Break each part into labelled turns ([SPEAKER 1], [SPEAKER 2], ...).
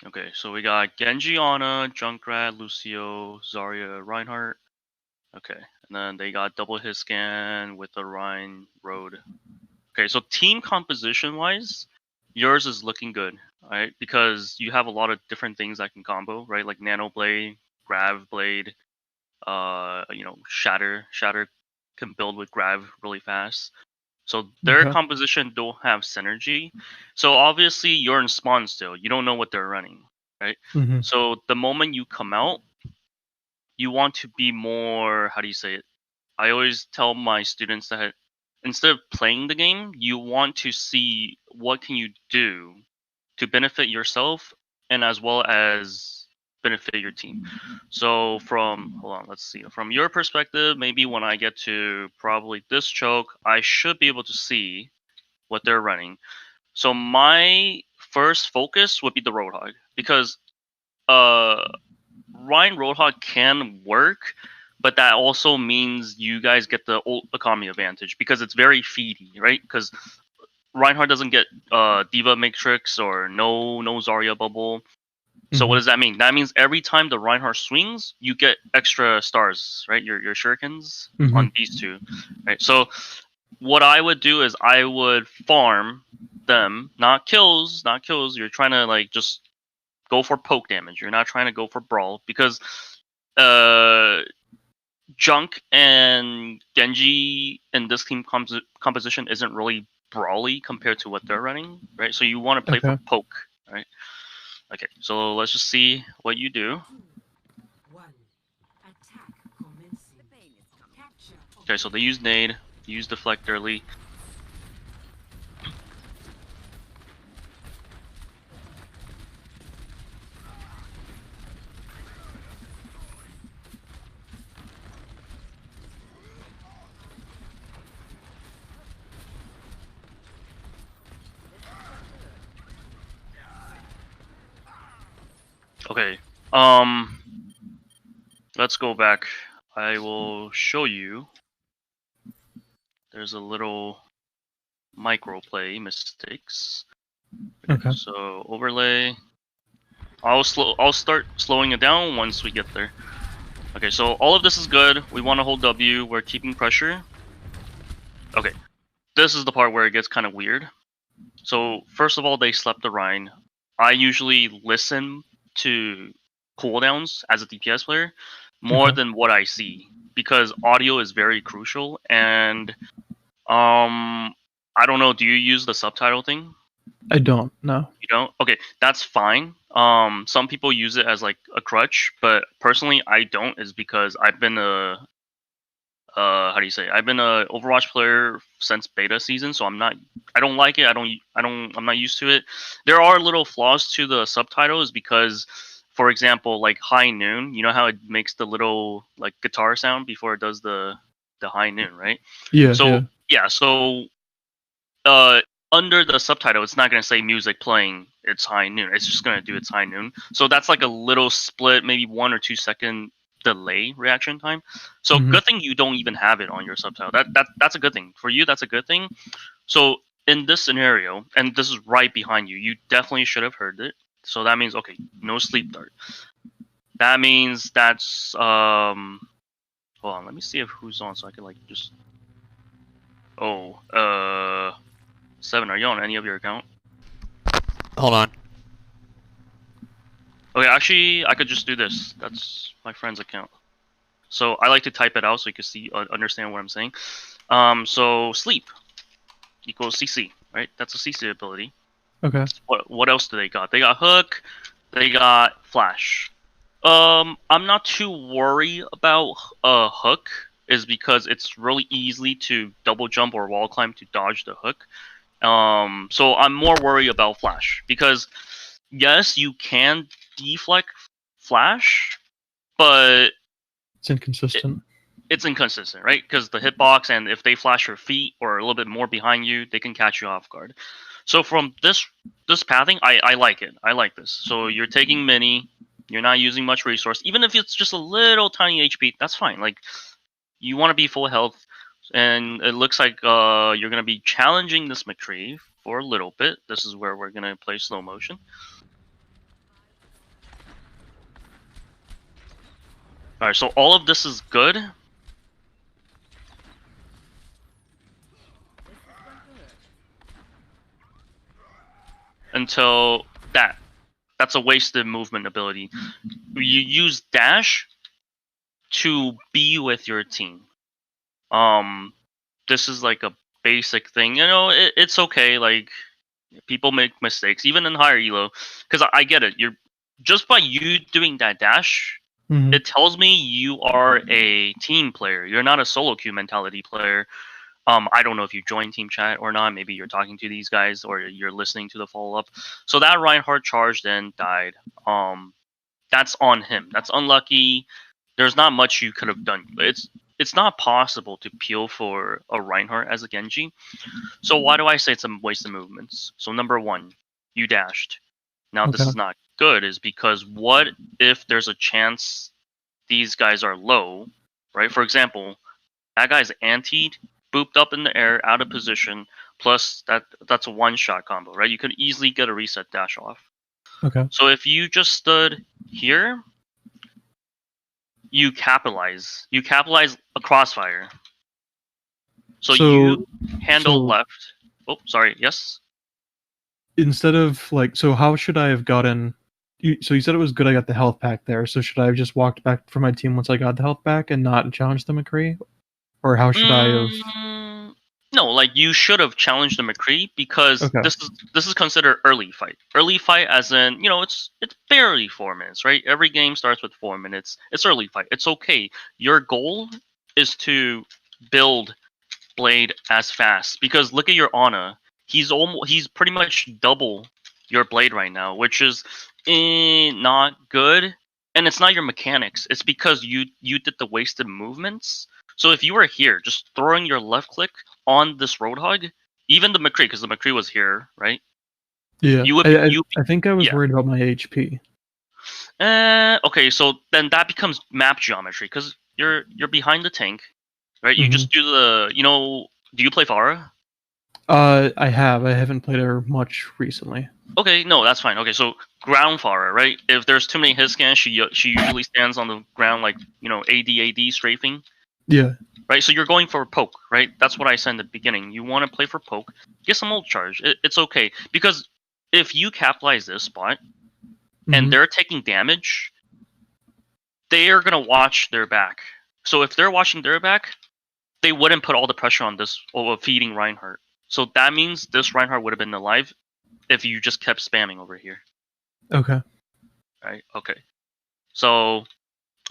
[SPEAKER 1] Okay, so we got Genji, Ana, Junkrat, Lucio, Zarya, Reinhardt. Okay, and then they got double hit scan with the Rhine Road. Okay, so team composition wise, yours is looking good, right? Because you have a lot of different things that can combo, right? Like Nano Blade, Grav Blade, Shatter. Shatter can build with Grav really fast. So their
[SPEAKER 2] Okay.
[SPEAKER 1] composition don't have synergy. So obviously you're in spawn still. You don't know what they're running, right?
[SPEAKER 2] Mm-hmm.
[SPEAKER 1] So the moment you come out, you want to be more, how do you say it? I always tell my students that instead of playing the game, you want to see what can you do to benefit yourself and as well as benefit your team. So hold on, let's see. From your perspective, maybe when I get to probably this choke, I should be able to see what they're running. So my first focus would be the Roadhog because uh Ryan Roadhog can work, but that also means you guys get the ult economy advantage because it's very feedy, right? Because Reinhardt doesn't get Diva Matrix or no Zarya bubble. So what
[SPEAKER 2] Mm-hmm.
[SPEAKER 1] does that mean? That means every time the Reinhardt swings, you get extra stars, right? Your shurikens
[SPEAKER 2] Mm-hmm.
[SPEAKER 1] on these two, right? So what I would do is I would farm them, not kills, not kills. You're trying to like just go for poke damage. You're not trying to go for brawl because uh Junk and Genji in this team composition isn't really brawly compared to what they're running, right? So you want to play for
[SPEAKER 2] Okay.
[SPEAKER 1] poke, right? Okay, so let's just see what you do. Okay, so they use nade, use deflect early. Okay, let's go back. I will show you. There's a little micro play mistakes.
[SPEAKER 2] Okay.
[SPEAKER 1] So overlay. I'll start slowing it down once we get there. Okay, so all of this is good. We want to hold W. We're keeping pressure. Okay, this is the part where it gets kind of weird. So first of all, they slept the Rhine. I usually listen to cooldowns as a DPS player more
[SPEAKER 2] Okay.
[SPEAKER 1] than what I see because audio is very crucial. And I don't know. Do you use the subtitle thing?
[SPEAKER 2] I don't know.
[SPEAKER 1] You don't? Okay, that's fine. Some people use it as like a crutch, but personally, I don't. Is because I've been a how do you say? I've been a Overwatch player since beta season, so I don't like it. I'm not used to it. There are little flaws to the subtitles because, for example, like high noon. You know how it makes the little like guitar sound before it does the high noon, right?
[SPEAKER 2] Yeah.
[SPEAKER 1] So
[SPEAKER 2] Yeah.
[SPEAKER 1] yeah, so uh under the subtitle it's not going to say music playing it's high noon, it's just going to do its high noon. So that's like a little split, maybe 1 or 2 second delay reaction time. So
[SPEAKER 2] Mm-hmm.
[SPEAKER 1] good thing you don't even have it on your subtitle. That's a good thing for you. That's a good thing. So in this scenario, and this is right behind you, you definitely should have heard it. So that means okay, no sleep dart. That means that's hold on, let me see if who's on so I can like just oh Seven, are you on any of your account?
[SPEAKER 3] Hold on.
[SPEAKER 1] Okay, actually, I could just do this. That's my friend's account. So I like to type it out so you can see, understand what I'm saying. So sleep equals CC, right? That's a CC ability.
[SPEAKER 2] Okay.
[SPEAKER 1] What else do they got? They got hook. They got flash. I'm not too worried about hook, is because it's really easy to double jump or wall climb to dodge the hook. So I'm more worried about flash because yes, you can deflect flash, but
[SPEAKER 2] It's inconsistent.
[SPEAKER 1] it's inconsistent, right? Because the hitbox, and if they flash your feet or a little bit more behind you, they can catch you off guard. So from this pathing, I like it. I like this. So you're taking mini, you're not using much resource, even if it's just a little tiny HP. That's fine. Like you want to be full health, and it looks like you're gonna be challenging this McCree for a little bit. This is where we're gonna play slow motion. Alright, so all of this is good. Until that. That's a wasted movement ability. You use dash to be with your team. This is like a basic thing. You know, it's okay. Like, people make mistakes, even in higher elo. Because I get it. You're just by you doing that dash,
[SPEAKER 2] Mhm.
[SPEAKER 1] it tells me you are a team player. You're not a solo queue mentality player. I don't know if you joined team chat or not. Maybe you're talking to these guys or you're listening to the follow up. So that Reinhardt charged and died. That's on him. That's unlucky. There's not much you could have done. It's not possible to peel for a Reinhardt as a Genji. So why do I say it's a waste of movements? So number one, you dashed. Now this
[SPEAKER 2] Okay.
[SPEAKER 1] is not good, is because what if there's a chance these guys are low, right? For example, that guy's antied, booped up in the air, out of position, plus that's a one-shot combo, right? You could easily get a reset dash off.
[SPEAKER 2] Okay.
[SPEAKER 1] So if you just stood here, you capitalize. You capitalize a crossfire. So you handle left. Oh, sorry. Yes.
[SPEAKER 2] Instead of like, so how should I have gotten? So you said it was good I got the health pack there. So should I have just walked back for my team once I got the health pack and not challenged the McCree? Or how should I have?
[SPEAKER 1] No, like you should have challenged the McCree because
[SPEAKER 2] Okay.
[SPEAKER 1] this is considered early fight. Early fight, as in, you know, it's barely 4 minutes, right? Every game starts with 4 minutes. It's early fight. It's okay. Your goal is to build Blade as fast because look at your Ana. He's pretty much double your Blade right now, which is not good. And it's not your mechanics. It's because you did the wasted movements. So if you were here, just throwing your left click on this Roadhog, even the McCree, because the McCree was here, right?
[SPEAKER 2] Yeah.
[SPEAKER 1] You would
[SPEAKER 2] I think I was
[SPEAKER 1] yeah.
[SPEAKER 2] worried about my HP.
[SPEAKER 1] Okay, so then that becomes map geometry because you're behind the tank, right? You just do the, you know, do you play Pharah?
[SPEAKER 2] I haven't played her much recently.
[SPEAKER 1] Okay, no, that's fine. Okay, so ground Pharah, right? If there's too many hit scans, she usually stands on the ground like, you know, AD strafing.
[SPEAKER 2] Yeah.
[SPEAKER 1] Right, so you're going for poke, right? That's what I said in the beginning. You want to play for poke, get some ult charge. It's okay because if you capitalize this spot and they're taking damage, they are gonna watch their back. So if they're watching their back, they wouldn't put all the pressure on this feeding Reinhardt. So that means this Reinhardt would have been alive if you just kept spamming over here.
[SPEAKER 2] Okay.
[SPEAKER 1] Right. Okay. So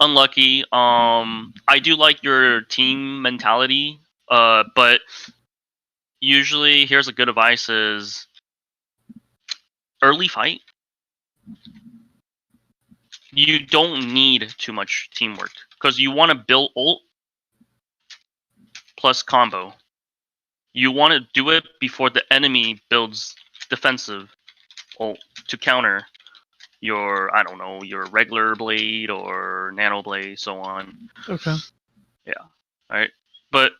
[SPEAKER 1] unlucky. I do like your team mentality. But usually here's a good advice: is early fight. You don't need too much teamwork because you want to build ult plus combo. You want to do it before the enemy builds defensive ult to counter your, I don't know, your regular blade or nano blade, so on.
[SPEAKER 2] Okay.
[SPEAKER 1] Yeah. Alright. But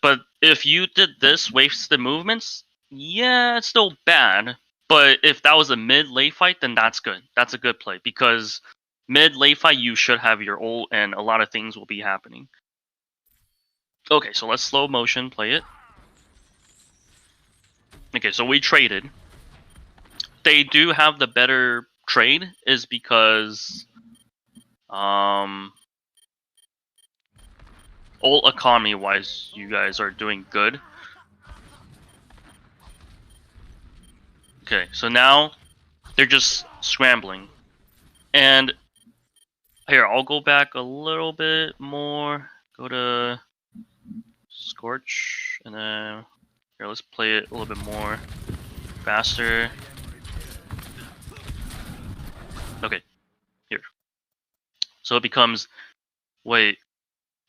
[SPEAKER 1] if you did this wasted movements, yeah, it's still bad. But if that was a mid late fight, then that's good. That's a good play because mid late fight you should have your ult and a lot of things will be happening. Okay, so let's slow motion play it. Okay, so we traded. They do have the better trade is because ult economy wise you guys are doing good. Okay, so now they're just scrambling. And here, I'll go back a little bit more. Go to Scorch, and then here, let's play it a little bit more faster. Okay, here. So it becomes, wait,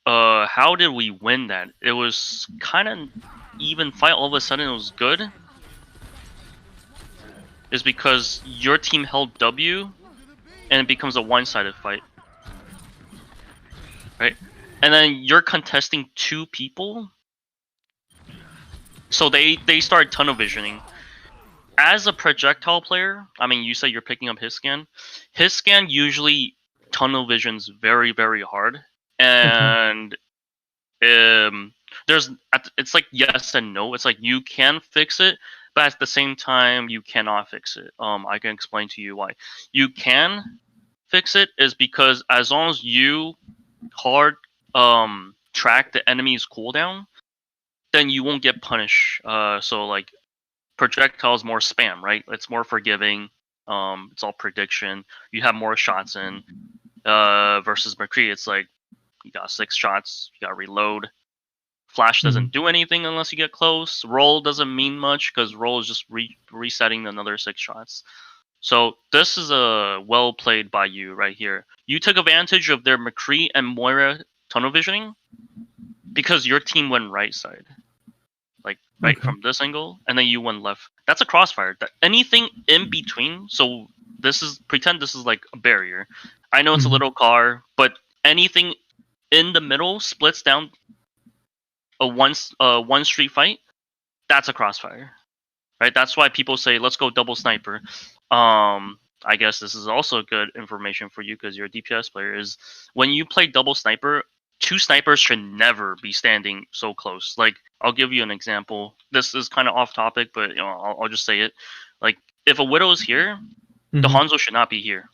[SPEAKER 1] how did we win that? It was kind of even fight. All of a sudden, it was good. Is because your team held W, and it becomes a one-sided fight, right? And then you're contesting two people. So they start tunnel visioning. As a projectile player, I mean, you say you're picking up his scan. His scan usually tunnel visions very, very hard. and it's like yes and no. It's like you can fix it, but at the same time you cannot fix it. I can explain to you why. You can fix it is because as long as you hard track the enemy's cooldown, then you won't get punished. So like projectiles more spam, right? It's more forgiving. It's all prediction. You have more shots in. Versus McCree, it's like you got 6 shots, you got to reload. Flash doesn't do anything unless you get close. Roll doesn't mean much because roll is just resetting another 6 shots. So this is a well played by you right here. You took advantage of their McCree and Moira tunnel visioning because your team went right side, like right from this angle, and then you went left. That's a crossfire. Anything in between. So this is pretend this is like a barrier. I know it's a little car, but anything in the middle splits down a one street fight. That's a crossfire, right? That's why people say let's go double sniper. I guess this is also good information for you because you're a DPS player. Is when you play double sniper, 2 snipers should never be standing so close. Like I'll give you an example. This is kind of off topic, but you know I'll just say it. Like if a Widow is here, the Hanzo should not be here.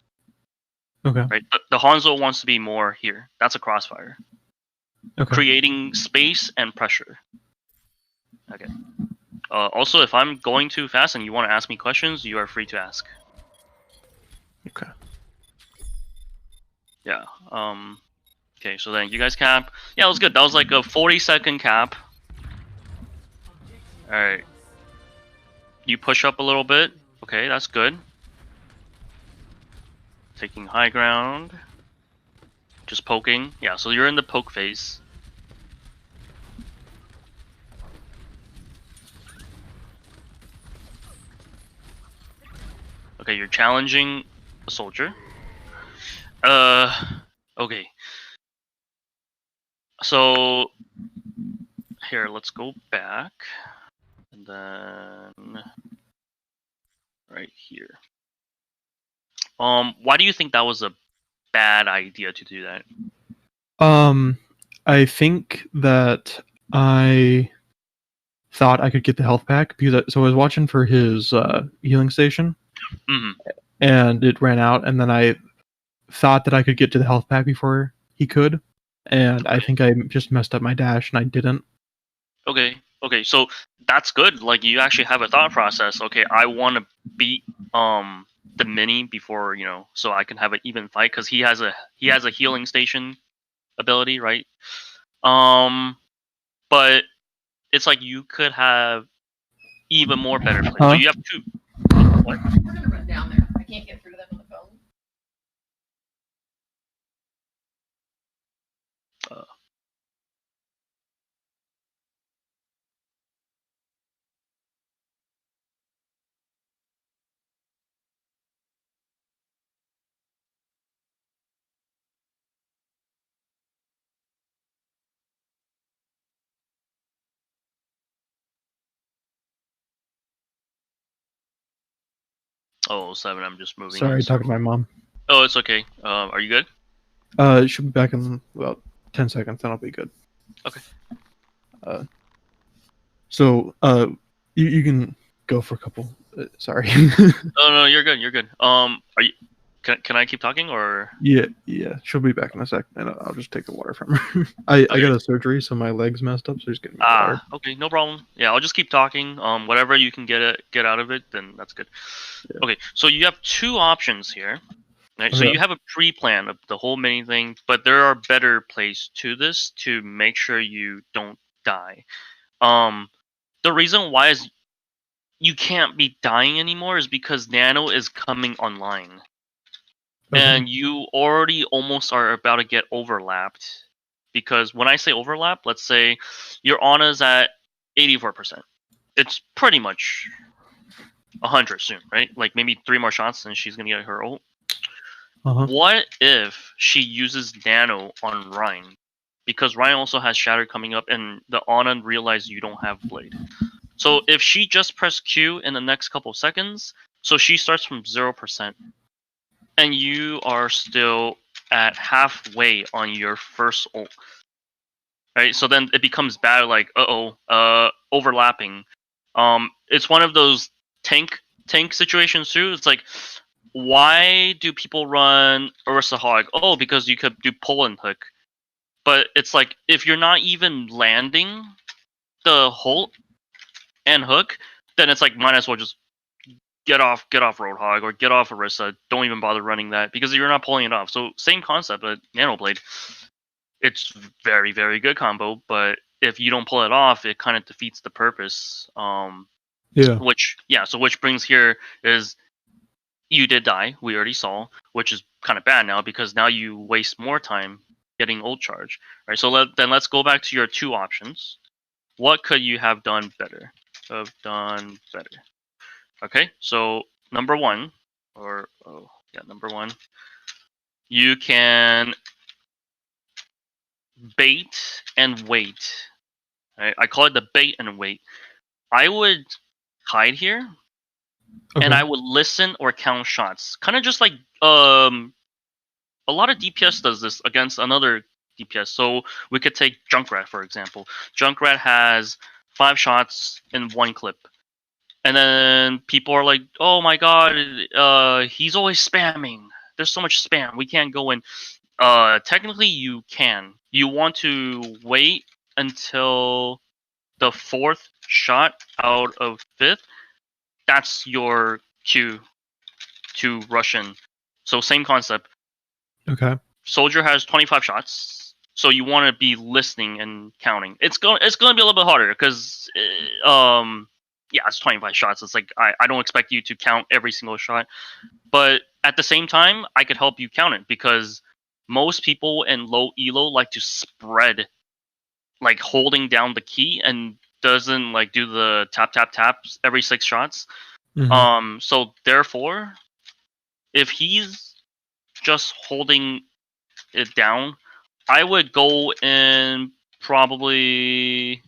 [SPEAKER 2] Okay.
[SPEAKER 1] Right. The Hanzo wants to be more here. That's a crossfire.
[SPEAKER 2] Okay.
[SPEAKER 1] Creating space and pressure. Okay. Also, if I'm going too fast and you want to ask me questions, you are free to ask.
[SPEAKER 2] Okay.
[SPEAKER 1] Yeah. Okay, so then you guys cap. Yeah, it was good. That was like a 40-second cap. Alright. You push up a little bit. Okay, that's good. Taking high ground. Just poking. Yeah, so you're in the poke phase. Okay, you're challenging a soldier. Okay. So here, let's go back, and then right here. Why do you think that was a bad idea to do that?
[SPEAKER 2] I think that I thought I could get the health pack because I was watching for his healing station, and it ran out, and then I thought that I could get to the health pack before he could, and I think I just messed up my dash and I didn't.
[SPEAKER 1] Okay, so that's good. Like you actually have a thought process. Okay, I want to beat the mini before so I can have an even fight because he has a healing station ability, right? But it's like you could have even more better plays. So you have 2. What?
[SPEAKER 4] We're gonna run down there. I can't get through to them on the phone.
[SPEAKER 1] Oh, 7, I'm just moving.
[SPEAKER 2] Sorry, talking to my mom.
[SPEAKER 1] Oh, it's okay. Are you good?
[SPEAKER 2] She'll be back in about 10 seconds, then I'll be good.
[SPEAKER 1] Okay.
[SPEAKER 2] So, you can go for a couple. Sorry.
[SPEAKER 1] No, you're good. You're good. Are you? Can I keep talking or?
[SPEAKER 2] Yeah. She'll be back in a sec, and I'll just take the water from her. I got a surgery, so my leg's messed up, so just getting me water.
[SPEAKER 1] Okay, no problem. Yeah, I'll just keep talking. Whatever you can get out of it, then that's good. Yeah. Okay, so you have 2 options here. Right? Okay. So you have a pre-plan of the whole mini thing, but there are better plays to this to make sure you don't die. The reason why is you can't be dying anymore is because Nano is coming online. Okay. And you already almost are about to get overlapped. Because when I say overlap, let's say your Ana's at 84%. It's pretty much 100 soon, right? Like maybe 3 more shots and she's going to get her ult. What if she uses Nano on Ryan? Because Ryan also has Shatter coming up and the Ana realizes you don't have Blade. So if she just press Q in the next couple seconds, so she starts from 0%. And you are still at halfway on your first ult. Right, so then it becomes bad. Like, overlapping. It's one of those tank situations too. It's like, why do people run Ursa Hog? Oh, because you could do pull and hook. But it's like, if you're not even landing the ult and hook, then it's like, might as well just get off Roadhog or get off Orisa. Don't even bother running that because you're not pulling it off. So same concept, but Nanoblade. It's very, very good combo, but if you don't pull it off, it kind of defeats the purpose.
[SPEAKER 2] Yeah.
[SPEAKER 1] So which brings here is you did die. We already saw, which is kind of bad now because now you waste more time getting ult charge. Right. So let's go back to your two options. What could you have done better? Okay. So number one, number one, you can bait and wait. Right? I call it the bait and wait. I would hide here, and I would listen or count shots. Kind of just like a lot of DPS does this against another DPS. So we could take Junkrat for example. Junkrat has 5 shots in one clip, and then people are like, "Oh my god, he's always spamming. There's so much spam. We can't go in." Technically, you can. You want to wait until the 4th shot out of 5th. That's your cue to rush in. So same concept.
[SPEAKER 2] Okay.
[SPEAKER 1] Soldier has 25 shots, so you want to be listening and counting. It's going to be a little bit harder because it's 25 shots. It's like I don't expect you to count every single shot, but at the same time, I could help you count it because most people in low elo like to spread, like holding down the key and doesn't like do the taps every 6 shots. So therefore, if he's just holding it down, I would go in probably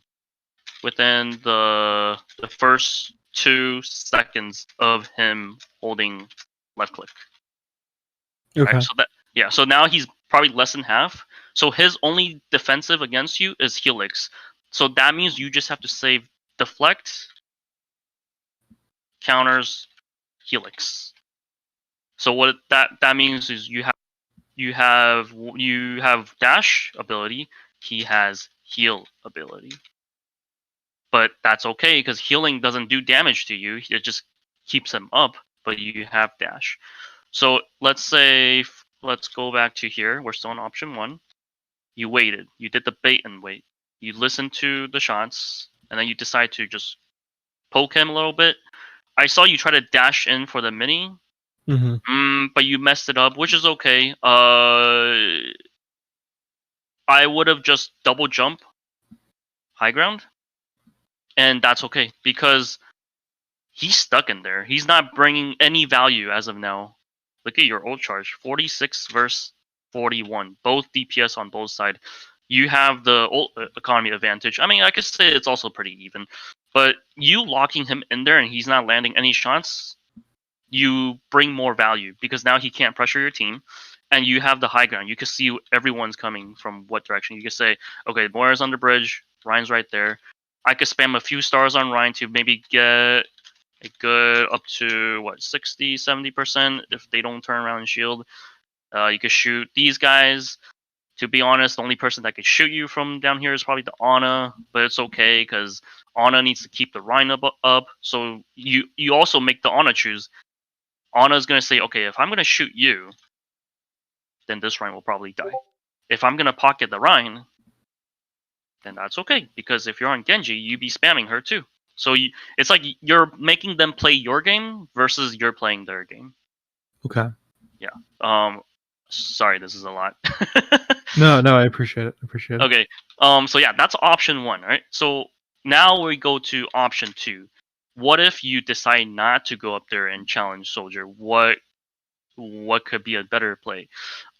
[SPEAKER 1] within the first 2 seconds of him holding left click.
[SPEAKER 2] Okay.
[SPEAKER 1] Right? So now he's probably less than half. So his only defensive against you is Helix. So that means you just have to save deflect, counters, Helix. So what that means is you have dash ability. He has heal ability. But that's okay because healing doesn't do damage to you. It just keeps him up. But you have dash. So let's go back to here. We're still on option 1. You waited. You did the bait and wait. You listened to the shots, and then you decide to just poke him a little bit. I saw you try to dash in for the mini, but you messed it up, which is okay. I would have just double jump high ground, and that's okay because he's stuck in there. He's not bringing any value as of now. Look at your ult charge, 46 versus 41, both DPS on both sides. You have the ult economy advantage. I mean, I could say it's also pretty even, but you locking him in there and he's not landing any shots, you bring more value because now he can't pressure your team, and you have the high ground. You can see everyone's coming from what direction. You can say, okay, Moira's on the bridge, Ryan's right there. I could spam a few stars on Ryan to maybe get a good up to 60-70% if they don't turn around and shield. You could shoot these guys. To be honest, the only person that could shoot you from down here is probably the Ana, but it's okay because Ana needs to keep the Rhine up. So you also make the Ana choose. Ana's gonna say, okay, if I'm gonna shoot you, then this Rhine will probably die. If I'm gonna pocket the Rhine, then that's okay because if you're on Genji, you be spamming her too. So it's like you're making them play your game versus you're playing their game.
[SPEAKER 2] Okay.
[SPEAKER 1] Yeah. Sorry, this is a lot.
[SPEAKER 2] No, I appreciate it.
[SPEAKER 1] Okay. So yeah, that's option 1, right? So now we go to option 2. What if you decide not to go up there and challenge Soldier? What could be a better play?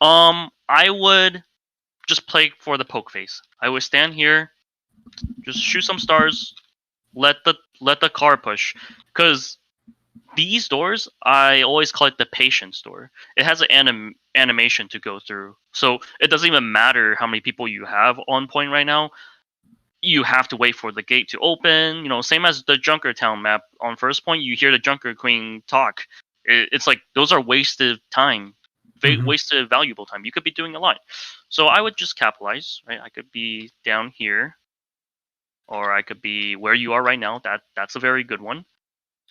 [SPEAKER 1] I would just play for the poke face. I would stand here, just shoot some stars, let the car push, because these doors, I always call it the patience door. It has an animation to go through, so it doesn't even matter how many people you have on point right now. You have to wait for the gate to open. You know, same as the Junkertown map on first point. You hear the Junker Queen talk. It's like those are wasted time, wasted valuable time. You could be doing a lot. So I would just capitalize. Right, I could be down here, or I could be where you are right now. That's a very good one.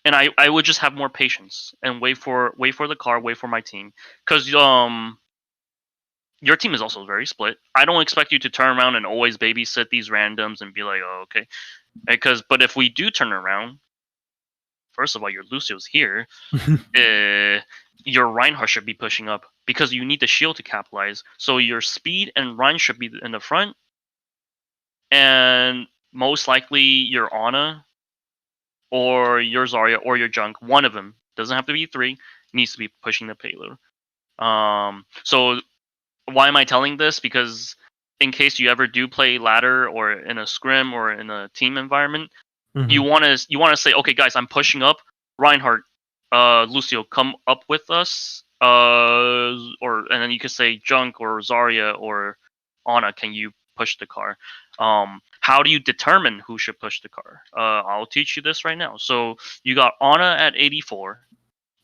[SPEAKER 1] And I would just have more patience and wait for the car, wait for my team, because your team is also very split. I don't expect you to turn around and always babysit these randoms and be like, oh, okay. But if we do turn around, first of all, your Lucio's here. Your Reinhardt should be pushing up because you need the shield to capitalize. So your speed and Rein should be in the front, and most likely your Ana or your Zarya or your Junk. One of them, doesn't have to be three, needs to be pushing the payload. So why am I telling this? Because in case you ever do play ladder or in a scrim or in a team environment, you want to say, okay, guys, I'm pushing up. Reinhardt, Lucio, come up with us. And then you could say Junk or Zarya or Ana, can you push the car? How do you determine who should push the car? I'll teach you this right now. So you got Ana at 84,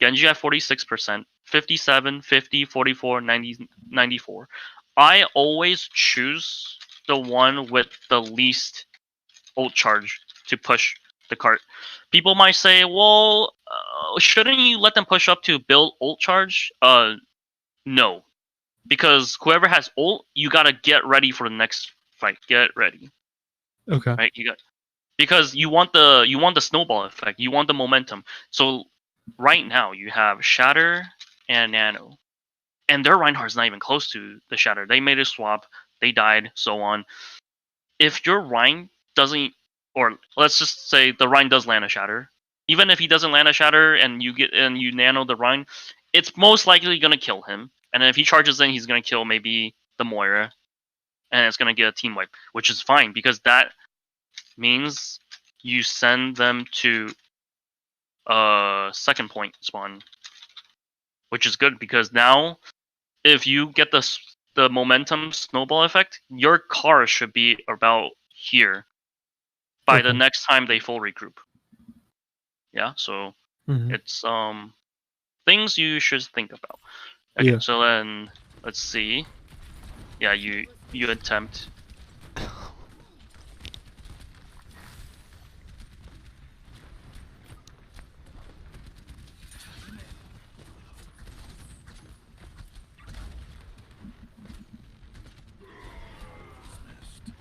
[SPEAKER 1] Genji at 46%, 57, 50, 44, 90, 94. I always choose the one with the least ult charge to push the cart. People might say, well, shouldn't you let them push up to build ult charge? No. Because whoever has ult, you gotta get ready for the next fight. Get ready.
[SPEAKER 2] Okay.
[SPEAKER 1] Right? Because you want the snowball effect. You want the momentum. So right now you have Shatter and Nano. And their Reinhardt's not even close to the Shatter. They made a swap, they died, so on. If your Rein doesn't, or let's just say the Rein does land a Shatter, even if he doesn't land a Shatter and you nano the Rein, it's most likely gonna kill him. And then if he charges in, he's gonna kill maybe the Moira, and it's gonna get a team wipe, which is fine because that means you send them to second point spawn, which is good because now if you get the momentum snowball effect, your car should be about here by the next time they full regroup. Yeah, so it's things you should think about. Okay, so then let's see. Yeah, you attempt.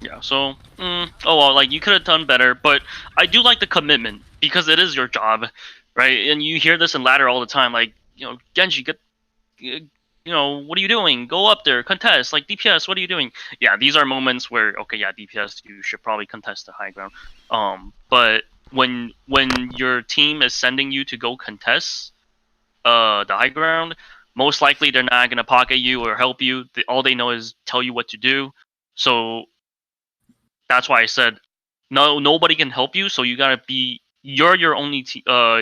[SPEAKER 1] Yeah, so, oh well, like, you could have done better, but I do like the commitment, because it is your job, right? And you hear this in ladder all the time, like, you know, Genji, you know, what are you doing? Go up there, contest, like, DPS, what are you doing? Yeah, these are moments where, okay, yeah, DPS, you should probably contest the high ground. But when your team is sending you to go contest the high ground, most likely they're not going to pocket you or help you. All they know is tell you what to do. So that's why I said nobody can help you, so you gotta be you're your only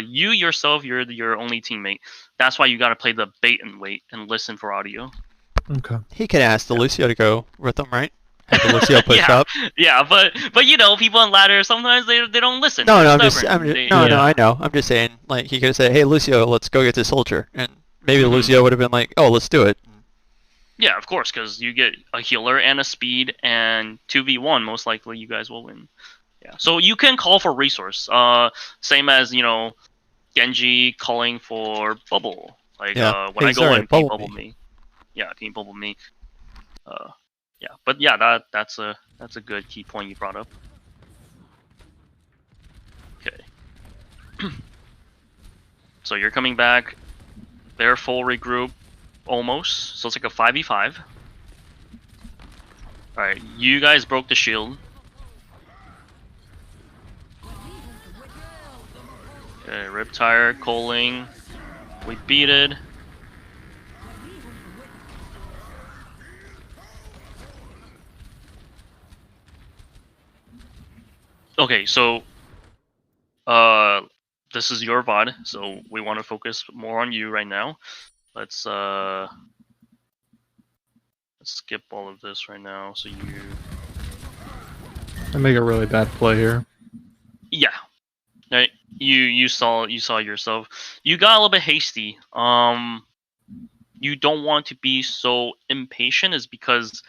[SPEAKER 1] you yourself, you're your only teammate. That's why you gotta play the bait and wait and listen for audio.
[SPEAKER 2] Okay.
[SPEAKER 3] He could ask the Lucio to go with him, right? Have the Lucio push up.
[SPEAKER 1] Yeah, but you know, people on ladder sometimes they don't listen.
[SPEAKER 3] No,
[SPEAKER 1] They're
[SPEAKER 3] I'm just
[SPEAKER 1] stubborn.
[SPEAKER 3] no, I know. I'm just saying, like, he could have said, "Hey, Lucio, let's go get the soldier," and maybe Lucio would have been like, "Oh, let's do it."
[SPEAKER 1] Yeah, of course, because you get a healer and a speed, and 2v1, most likely you guys will win. Yeah, so you can call for resource. Same as, you know, Genji calling for bubble. Like, when I go and bubble me. Yeah, can you bubble me? Yeah, but yeah, that's a good key point you brought up. Okay. So you're coming back. They're full regroup, almost. So it's like a 5v5. Alright, you guys broke the shield. Okay, Riptire, Coling. We beat it. Okay, so this is your VOD, so we want to focus more on you right now. Let's skip all of this right now. So
[SPEAKER 2] I make a really bad play here.
[SPEAKER 1] yeah, right. You saw yourself. You got a little bit hasty. You don't want to be so impatient, is because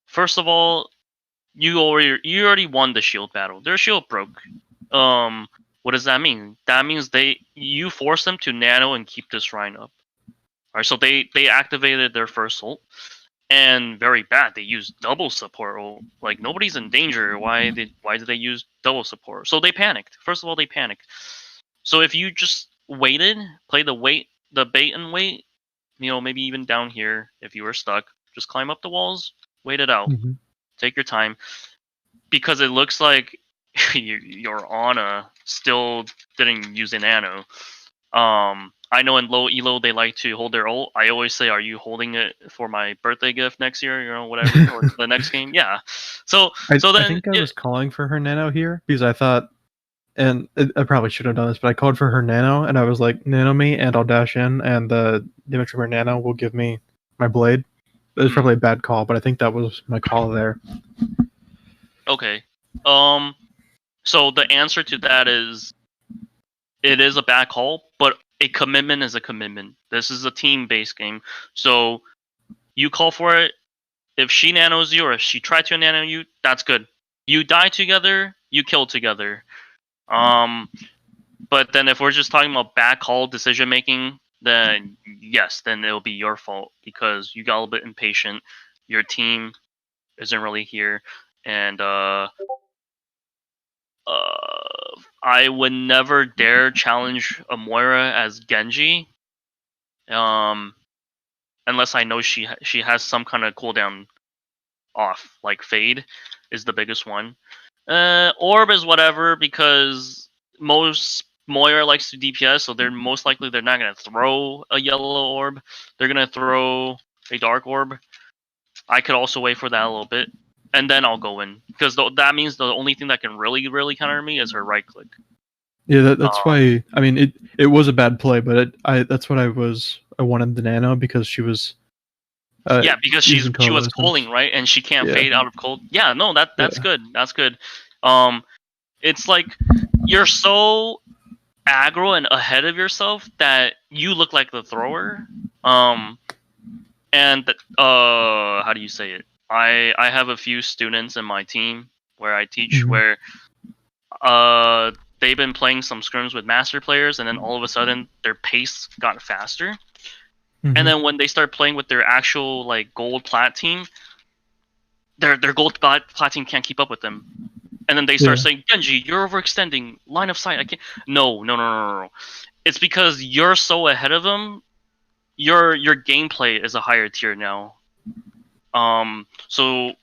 [SPEAKER 1] first of all, you already won the shield battle. Their shield broke. What does that mean? That means you force them to nano and keep this shrine up. Alright, so they activated their first ult, and very bad. They used double support ult. Like, nobody's in danger. Why did they use double support? So they panicked. First of all, they panicked. So if you just waited, play the bait and wait, maybe even down here, if you were stuck, just climb up the walls, wait it out.
[SPEAKER 2] Mm-hmm.
[SPEAKER 1] Take your time, because it looks like your Ana still didn't use a nano. I know in low elo they like to hold their ult. I always say, "Are you holding it for my birthday gift next year? Whatever, or the next game." Yeah. So
[SPEAKER 2] I
[SPEAKER 1] then
[SPEAKER 2] think I was calling for her nano here because I thought, and I probably should have done this, but I called for her nano and I was like, "Nano me, and I'll dash in, and the damage from her nano will give me my blade." It was probably a bad call, but I think that was my call there.
[SPEAKER 1] Okay. So the answer to that is, it is a bad call, but a commitment is a commitment. This is a team-based game, so you call for it. If she nanos you, or if she tried to nano you, that's good. You die together, you kill together. But then if we're just talking about bad call decision making, then yes, then it'll be your fault because you got a little bit impatient. Your team isn't really here, and I would never dare challenge a Moira as Genji, unless I know she has some kind of cooldown off, like Fade is the biggest one. Orb is whatever, because most Moira likes to DPS, so they're most likely they're not gonna throw a yellow orb. They're gonna throw a dark orb. I could also wait for that a little bit, and then I'll go in, because that means the only thing that can really counter me is her right click.
[SPEAKER 2] Yeah, that's why. I mean, it was a bad play, but that's what I wanted the nano because she was.
[SPEAKER 1] Yeah, because she was calling, right, and she can't fade out of cold. Yeah, no, that's good. That's good. It's like you're so aggro and ahead of yourself that you look like the thrower. And how do you say it? I have a few students in my team where I teach where they've been playing some scrims with master players, and then all of a sudden their pace got faster. And then when they start playing with their actual like gold plat team, their gold plat team can't keep up with them. And then they start saying, "Genji, you're overextending. Line of sight. I can't." No. It's because you're so ahead of them. Your gameplay is a higher tier now. So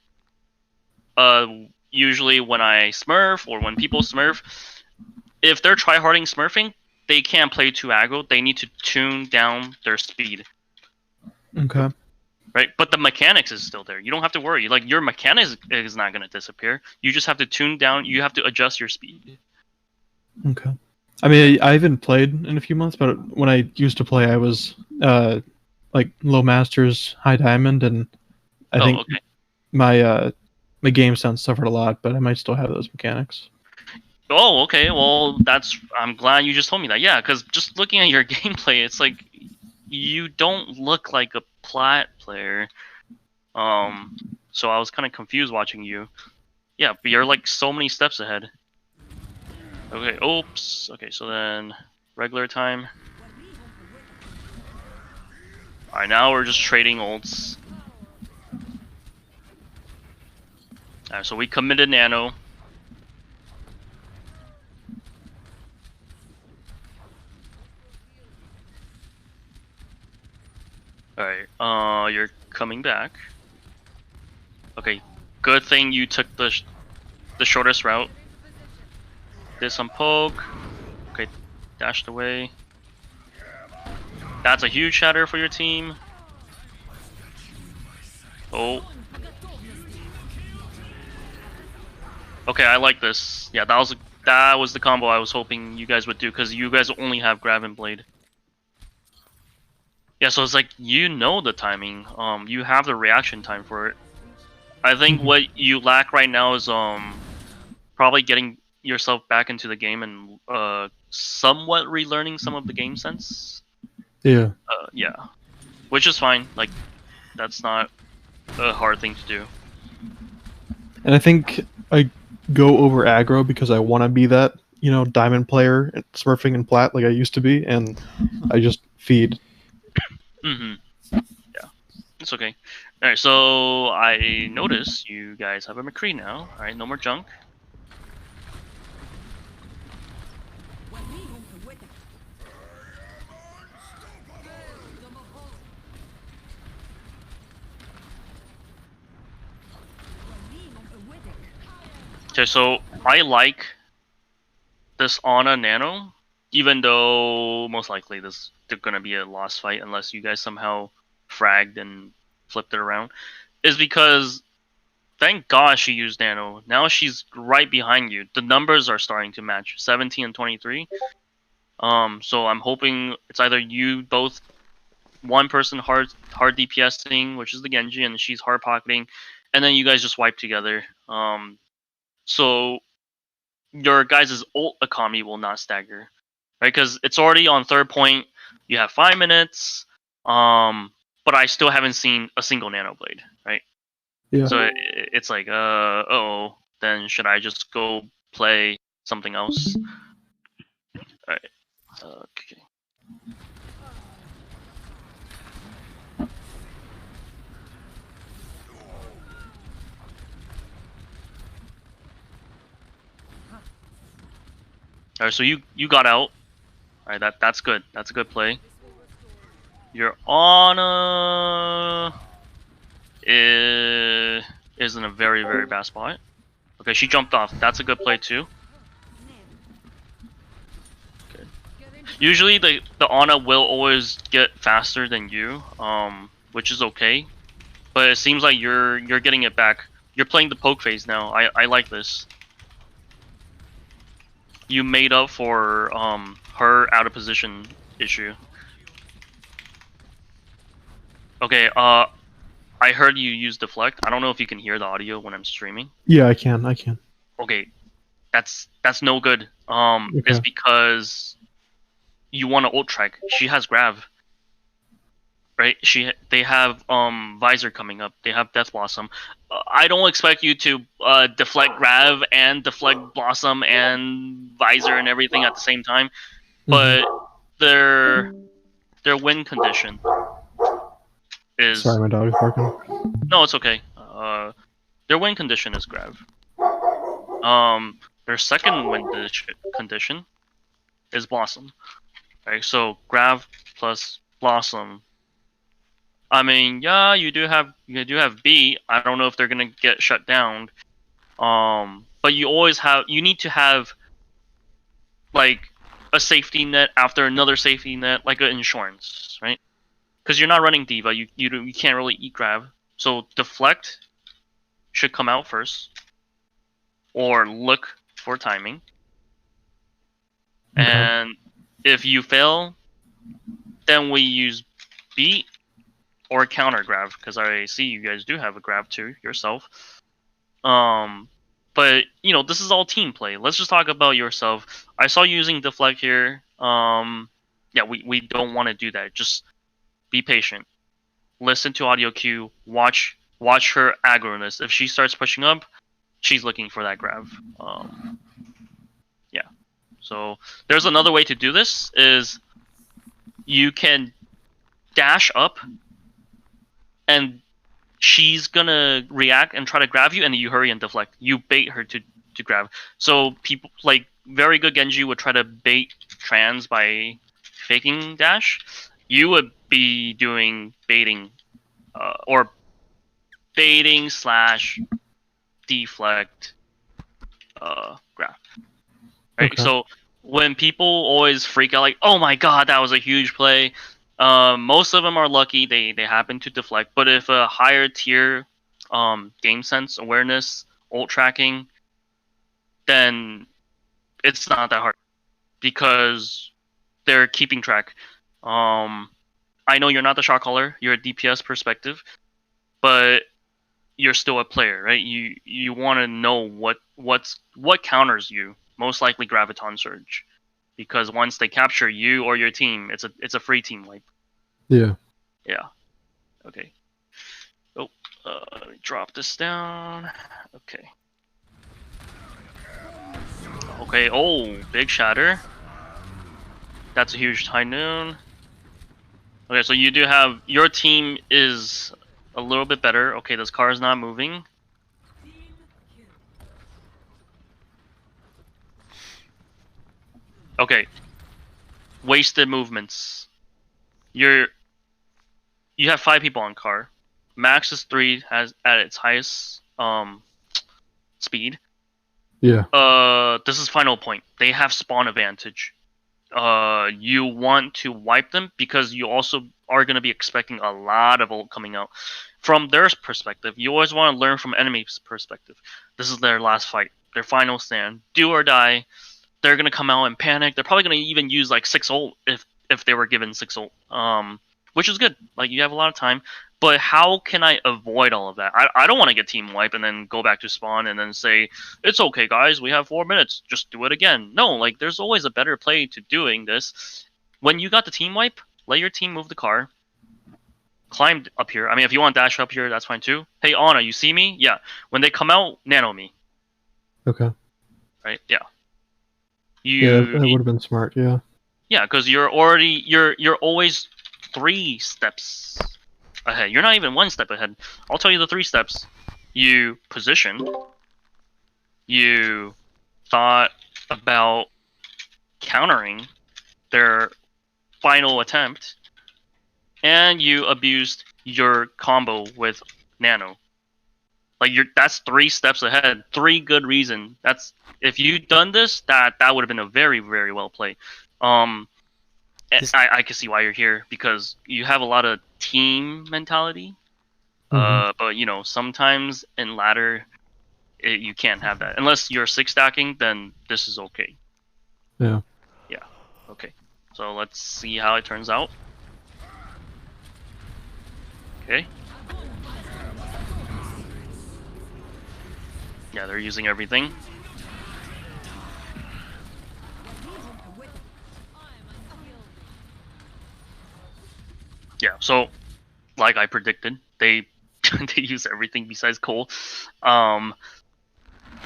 [SPEAKER 1] usually when I smurf or when people smurf, if they're tryharding smurfing, they can't play too aggro. They need to tune down their speed.
[SPEAKER 2] Okay.
[SPEAKER 1] Right, but the mechanics is still there. You don't have to worry. Like, your mechanics is not going to disappear. You just have to tune down. You have to adjust your speed.
[SPEAKER 2] Okay. I mean, I haven't played in a few months, but when I used to play, I was like low masters, high diamond, and I think my game sense suffered a lot, but I might still have those mechanics.
[SPEAKER 1] Oh, okay. Well, I'm glad you just told me that. Yeah, because just looking at your gameplay, it's like you don't look like a plat player. So I was kind of confused watching you. Yeah, but you're like so many steps ahead. Okay, oops. Okay, so then regular time. Alright, now we're just trading ults. Alright, so we committed nano. Alright, you're coming back. Okay, good thing you took the shortest route. Did some poke. Okay, dashed away. That's a huge shatter for your team. Oh. Okay, I like this. Yeah, that was That was the combo I was hoping you guys would do, because you guys only have grab and blade. Yeah, so it's like, you know the timing. You have the reaction time for it. I think what you lack right now is probably getting yourself back into the game and somewhat relearning some of the game sense.
[SPEAKER 2] Yeah.
[SPEAKER 1] Yeah, which is fine. Like, that's not a hard thing to do.
[SPEAKER 2] And I think I go over aggro because I want to be that, diamond player at smurfing and plat like I used to be, and I just feed.
[SPEAKER 1] Yeah, it's okay. All right, so I notice you guys have a McCree now. All right, no more junk. Okay, so I like this Ana Nano, even though most likely this is gonna be a lost fight unless you guys somehow fragged and flipped it around, is because thank God she used Nano. Now she's right behind you. The numbers are starting to match, 17 and 23. So I'm hoping it's either you both, one person hard DPSing, which is the Genji, and she's hard pocketing, and then you guys just wipe together. So your guys' ult economy will not stagger, right? Because it's already on third point. You have 5 minutes, but I still haven't seen a single nano blade, right?
[SPEAKER 2] Yeah.
[SPEAKER 1] So it's like, oh, then should I just go play something else? All right. Okay. All right. So you got out. All right. That's good. That's a good play. Your Ana is in a very, very bad spot. Okay, she jumped off. That's a good play too. Okay. Usually the Ana will always get faster than you, which is okay. But it seems like you're getting it back. You're playing the poke phase now. I like this. You made up for her out of position issue. Okay, I heard you use deflect. I don't know if you can hear the audio when I'm streaming.
[SPEAKER 2] Yeah, I can.
[SPEAKER 1] Okay, that's no good.
[SPEAKER 2] Okay.
[SPEAKER 1] It's because you want to ult track. She has grav, right? They have visor coming up. They have death blossom. I don't expect you to deflect grav and deflect blossom and visor and everything at the same time, but their win condition is
[SPEAKER 2] Sorry, my dog is barking.
[SPEAKER 1] no, it's okay. Their win condition is grav. Their second win condition is blossom. Right, so grav plus blossom. I mean, yeah, you do have B. I don't know if they're gonna get shut down. But you need to have like a safety net after another safety net, like an insurance, right? Because you're not running D.Va, you can't really eat grav. So deflect should come out first, or look for timing.
[SPEAKER 2] Okay.
[SPEAKER 1] And if you fail, then we use B or counter grab, because I see you guys do have a grab too yourself. But this is all team play. Let's just talk about yourself. I saw you using deflect here. Yeah, we don't want to do that. Just be patient. Listen to audio cue. Watch her aggroness. If she starts pushing up, she's looking for that grab. Yeah. So there's another way to do this. Is you can dash up, and she's gonna react and try to grab you, and you hurry and deflect. You bait her to grab. So people like very good Genji would try to bait trans by faking dash. You would be doing baiting, or baiting slash deflect, grab. Right.
[SPEAKER 2] Okay.
[SPEAKER 1] So when people always freak out like, "Oh my god, that was a huge play," most of them are lucky they happen to deflect. But if a higher tier game sense awareness ult tracking, then it's not that hard because they're keeping track. I know you're not the shot caller, you're a DPS perspective, but you're still a player, right? You want to know what counters you. Most likely Graviton Surge, because once they capture you or your team, it's a free team wipe.
[SPEAKER 2] Yeah.
[SPEAKER 1] Yeah. Okay. Oh, let me drop this down. Okay. Okay. Oh, big shatter. That's a huge high noon. Okay, so you do have your team is a little bit better. Okay, this car is not moving. Okay. Wasted movements. You have 5 people on car. Max is 3 has at its highest speed.
[SPEAKER 2] Yeah.
[SPEAKER 1] This is final point. They have spawn advantage. You want to wipe them because you also are going to be expecting a lot of ult coming out. From their perspective, you always want to learn from enemy's perspective. This is their last fight, their final stand. Do or die. They're going to come out and panic. They're probably going to even use like 6 ult if they were given 6 ult. Which is good. Like, you have a lot of time. But how can I avoid all of that? I don't want to get team wipe and then go back to spawn and then say, it's okay, guys, we have 4 minutes, just do it again. No, like, there's always a better play to doing this. When you got the team wipe, let your team move the car, climb up here. I mean, if you want dash up here, that's fine too. Hey, Anna, you see me? Yeah. When they come out, nano me.
[SPEAKER 2] Okay.
[SPEAKER 1] Right? Yeah.
[SPEAKER 2] Yeah, that would have been smart. Yeah.
[SPEAKER 1] Yeah, because you're always 3 steps ahead. You're not even 1 step ahead. I'll tell you the 3 steps. You position. You thought about countering their final attempt. And you abused your combo with Nano. Like, that's 3 steps ahead. 3 good reasons. That's, if you'd done this, that would have been a very, very well played. I can see why you're here, because you have a lot of team mentality. But you know, sometimes in ladder, you can't have that unless you're 6 stacking. Then this is okay.
[SPEAKER 2] Yeah.
[SPEAKER 1] Yeah. Okay. So let's see how it turns out. Okay. Yeah, they're using everything. Yeah, so like I predicted, they they use everything besides coal.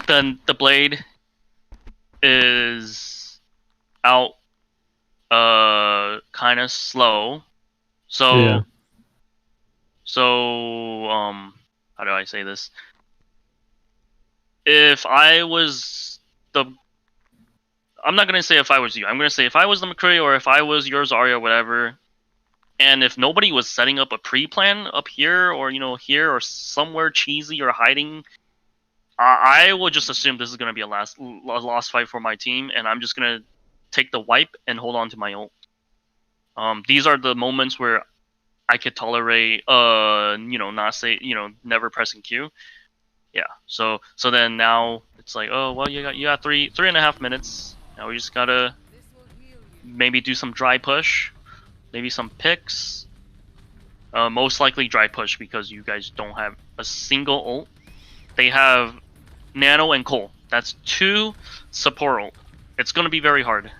[SPEAKER 1] Then the blade is out kind of slow. So
[SPEAKER 2] Yeah.
[SPEAKER 1] how do I say this? If I was I'm not gonna say if I was you. I'm gonna say if I was the McCree or if I was your Zarya or whatever, and if nobody was setting up a pre-plan up here or, you know, here or somewhere cheesy or hiding, I will just assume this is gonna be a lost fight for my team, and I'm just gonna take the wipe and hold on to my ult. These are the moments where I could tolerate, you know, not say, you know, never pressing Q. Yeah. So then now it's like, oh well, you got 3.5 minutes. Now we just gotta maybe do some dry push, maybe some picks. Most likely dry push because you guys don't have a single ult. They have Nano and Cole. That's 2 support ult. It's gonna be very hard.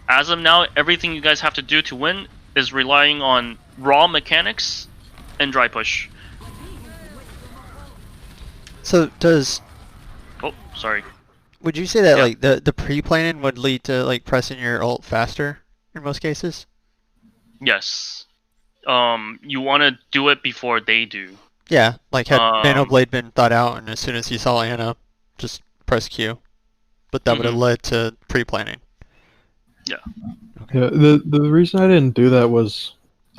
[SPEAKER 1] As of now, everything you guys have to do to win is relying on raw mechanics and dry push.
[SPEAKER 3] So does...
[SPEAKER 1] Oh, sorry.
[SPEAKER 3] Would you say that
[SPEAKER 1] Yeah.
[SPEAKER 3] like the pre-planning would lead to like pressing your ult faster in most cases?
[SPEAKER 1] Yes. You want to do it before they do.
[SPEAKER 3] Yeah, like had Nano Blade been thought out, and as soon as you saw Ana, just press Q. But that would have led to pre-planning.
[SPEAKER 1] Yeah.
[SPEAKER 3] Okay.
[SPEAKER 2] Yeah. The reason I didn't do that was,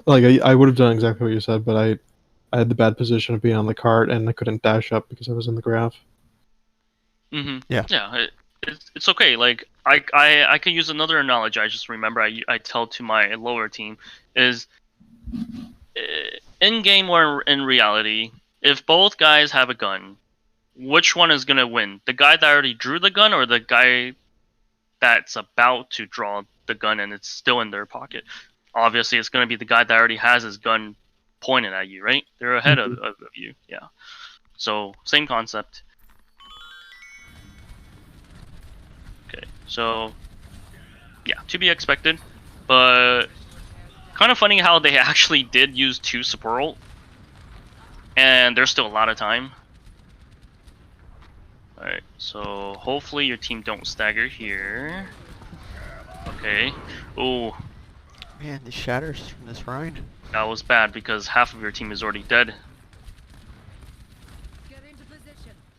[SPEAKER 2] like, I would have done exactly what you said, but I had the bad position of being on the cart and I couldn't dash up because I was in the graph.
[SPEAKER 3] Yeah.
[SPEAKER 1] Yeah. It's okay. Like, I could use another analogy. I just remember I tell to my lower team is, in game or in reality, if both guys have a gun, which one is gonna win? The guy that already drew the gun, or the guy that's about to draw the gun and it's still in their pocket? Obviously, it's gonna be the guy that already has his gun pointed at you, right? They're ahead of you, yeah. So same concept. Okay, so yeah, to be expected, but kind of funny how they actually did use 2 support ult, and there's still a lot of time. Alright, so hopefully your team don't stagger here. Okay. Ooh,
[SPEAKER 3] Man, these shatters from this Rhine.
[SPEAKER 1] that was bad because half of your team is already dead.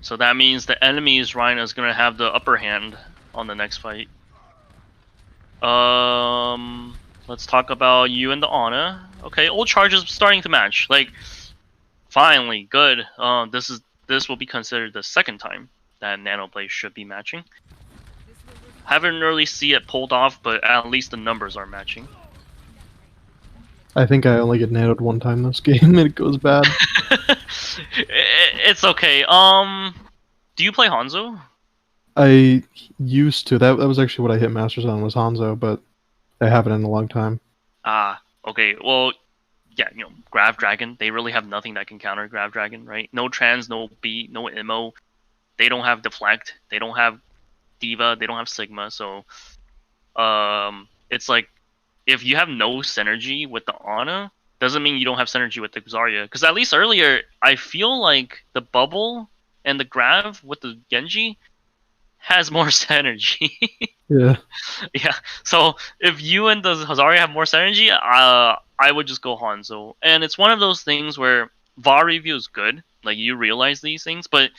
[SPEAKER 1] So that means the enemy's Rhine is gonna have the upper hand on the next fight. Let's talk about you and the Ana. Okay, old charges starting to match. Like, finally, good. This will be considered the second time that Nanoblade should be matching. Haven't really see it pulled off, but at least the numbers are matching.
[SPEAKER 2] I think I only get nanoed one time this game and it goes bad.
[SPEAKER 1] It's okay. Do you play Hanzo?
[SPEAKER 2] I used to. That was actually what I hit Masters on, was Hanzo, but I haven't in a long time.
[SPEAKER 1] Ah, okay. Well, yeah, Grav Dragon, they really have nothing that can counter Grav Dragon, right? No trans, no beat, no immo. They don't have deflect. They don't have diva. They don't have sigma. So, it's like if you have no synergy with the Ana, doesn't mean you don't have synergy with the Zarya. Because at least earlier, I feel like the bubble and the Grav with the Genji has more synergy.
[SPEAKER 2] Yeah.
[SPEAKER 1] Yeah. So if you and the Zarya have more synergy, I would just go Hanzo. And it's one of those things where VoD review is good. Like, you realize these things, but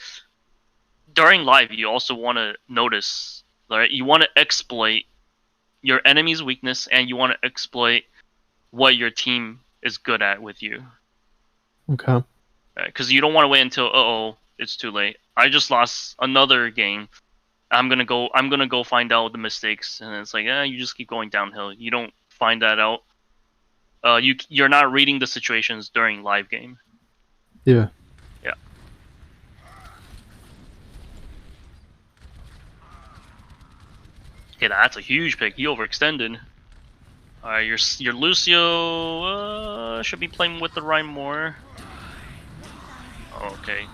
[SPEAKER 1] during live, you also want to notice, right? You want to exploit your enemy's weakness, and you want to exploit what your team is good at with you.
[SPEAKER 2] Okay.
[SPEAKER 1] Because you don't want to wait until it's too late. I just lost another game. I'm gonna go find out the mistakes, and it's like, you just keep going downhill. You don't find that out. You're not reading the situations during live game.
[SPEAKER 2] Yeah.
[SPEAKER 1] Yeah. Okay, that's a huge pick. He overextended. Alright, your Lucio should be playing with the Rhyme more. Okay.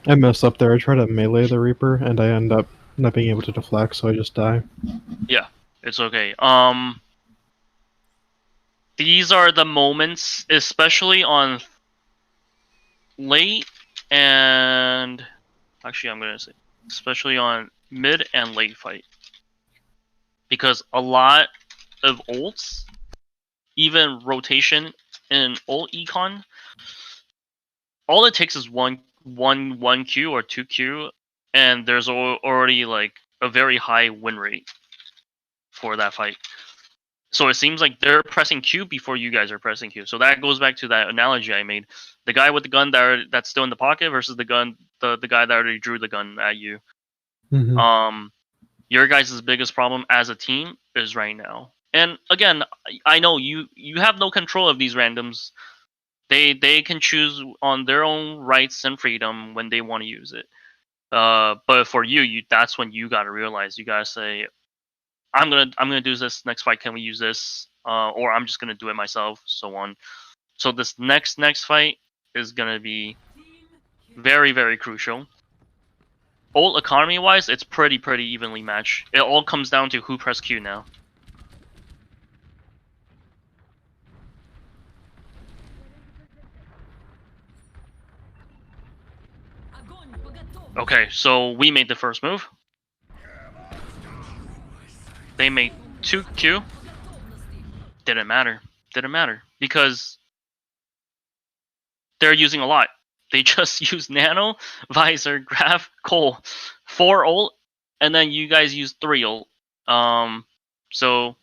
[SPEAKER 2] I messed up there. I tried to melee the Reaper, and I end up not being able to deflect, so I just die.
[SPEAKER 1] Yeah, it's okay. These are the moments, especially on late and... Actually, I'm gonna say, especially on mid and late fight. Because a lot of ults, even rotation in ult econ, all it takes is one Q or 2Q, and there's already like a very high win rate for that fight. So it seems like they're pressing Q before you guys are pressing Q. So that goes back to that analogy I made: the guy with the gun that's still in the pocket versus the guy that already drew the gun at you.
[SPEAKER 2] Mm-hmm.
[SPEAKER 1] Your guys' biggest problem as a team is right now. And again, I know you have no control of these randoms. They can choose on their own rights and freedom when they want to use it. But for you that's when you gotta realize, you gotta say, I'm gonna do this next fight. Can we use this? Or I'm just gonna do it myself. So on. So this next fight is gonna be very, very crucial. Ult economy wise, it's pretty evenly matched. It all comes down to who press Q now. Okay, so we made the first move. They made 2Q. Didn't matter. Because they're using a lot. They just use Nano, Visor, Grav, Cole, 4 ult, and then you guys use 3 ult. So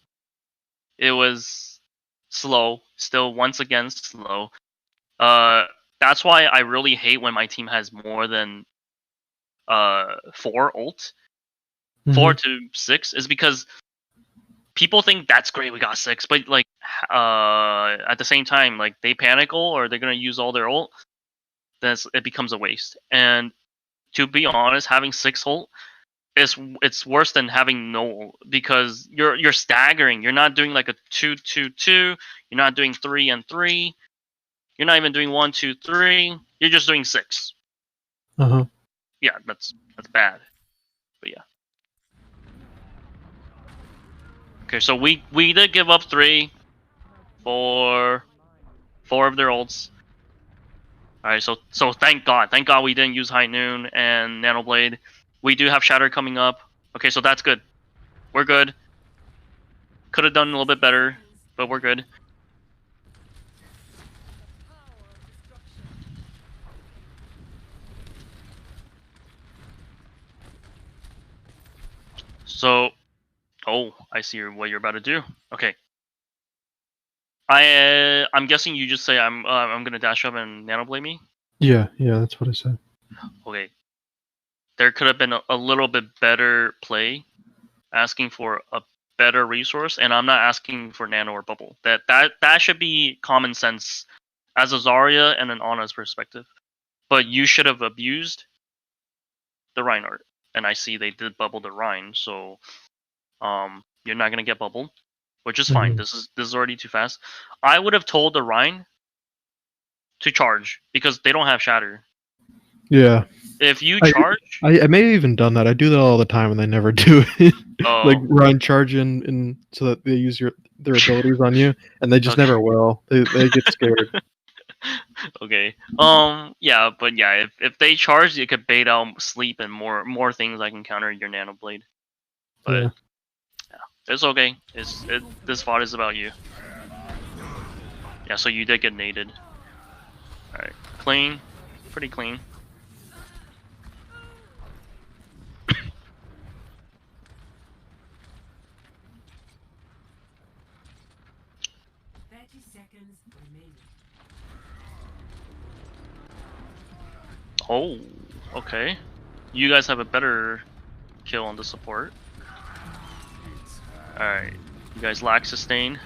[SPEAKER 1] it was slow. Still, once again, slow. That's why I really hate when my team has more than 4 ult. 4 to 6 is because people think that's great, we got 6, but like at the same time, like, they panic ult or they're gonna use all their ult. it becomes a waste. And to be honest, having 6 ult it's worse than having no ult, because you're staggering. You're not doing like a 2-2-2. You're not doing 3 and 3. You're not even doing 1, 2, 3. You're just doing 6. Yeah, that's bad. But yeah. Okay, so we did give up 3 for 4 of their ults. Alright, so thank God we didn't use High Noon and Nanoblade. We do have Shatter coming up. Okay, so that's good. We're good. Could have done a little bit better, but we're good. So, oh, I see what you're about to do. Okay. I'm guessing you just say I'm gonna dash up and Nanoblade me.
[SPEAKER 2] Yeah, that's what I said.
[SPEAKER 1] Okay. There could have been a little bit better play, asking for a better resource, and I'm not asking for Nano or Bubble. That should be common sense as a Zarya and an Ana's perspective. But you should have abused the Reinhardt, and I see they did bubble the Rein, so you're not gonna get bubbled, which is fine. This is already too fast. I would have told the Rein to charge because they don't have Shatter.
[SPEAKER 2] Yeah.
[SPEAKER 1] If you charge,
[SPEAKER 2] I may have even done that. I do that all the time, and they never do it. Like Ryan charge in so that they use their abilities on you, and they just never will. They get scared.
[SPEAKER 1] Okay. Yeah, but yeah, if they charge, you could bait out sleep and more things I can counter your Nanoblade. But yeah, it's okay. This VoD is about you. Yeah, so you did get naded. All right, clean, pretty clean. Oh, okay. You guys have a better kill on the support. Alright. You guys lack sustain.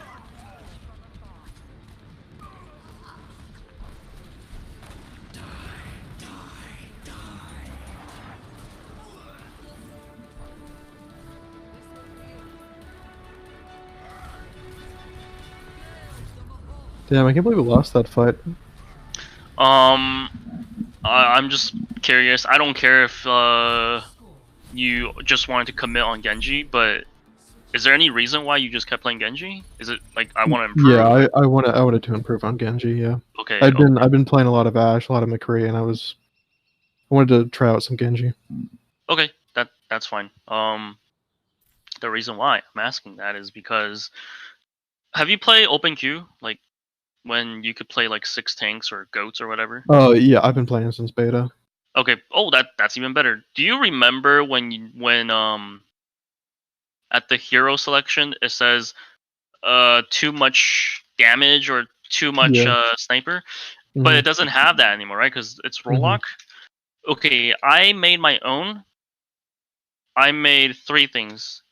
[SPEAKER 2] Damn, I can't believe we lost that fight.
[SPEAKER 1] I'm just curious. I don't care if you just wanted to commit on Genji, but is there any reason why you just kept playing Genji? Is it like I want to improve?
[SPEAKER 2] Yeah, I wanted to improve on Genji. Yeah.
[SPEAKER 1] Okay.
[SPEAKER 2] I've been playing a lot of Ashe, a lot of McCree, and I wanted to try out some Genji.
[SPEAKER 1] Okay, that's fine. The reason why I'm asking that is because have you played Open Queue, like when you could play like 6 tanks or goats or whatever?
[SPEAKER 2] Oh yeah, I've been playing since beta.
[SPEAKER 1] Okay. Oh, that's even better. Do you remember when at the hero selection it says too much damage or too much sniper, but it doesn't have that anymore, right? Because it's Rollock. Okay, I made my own. I made 3 things.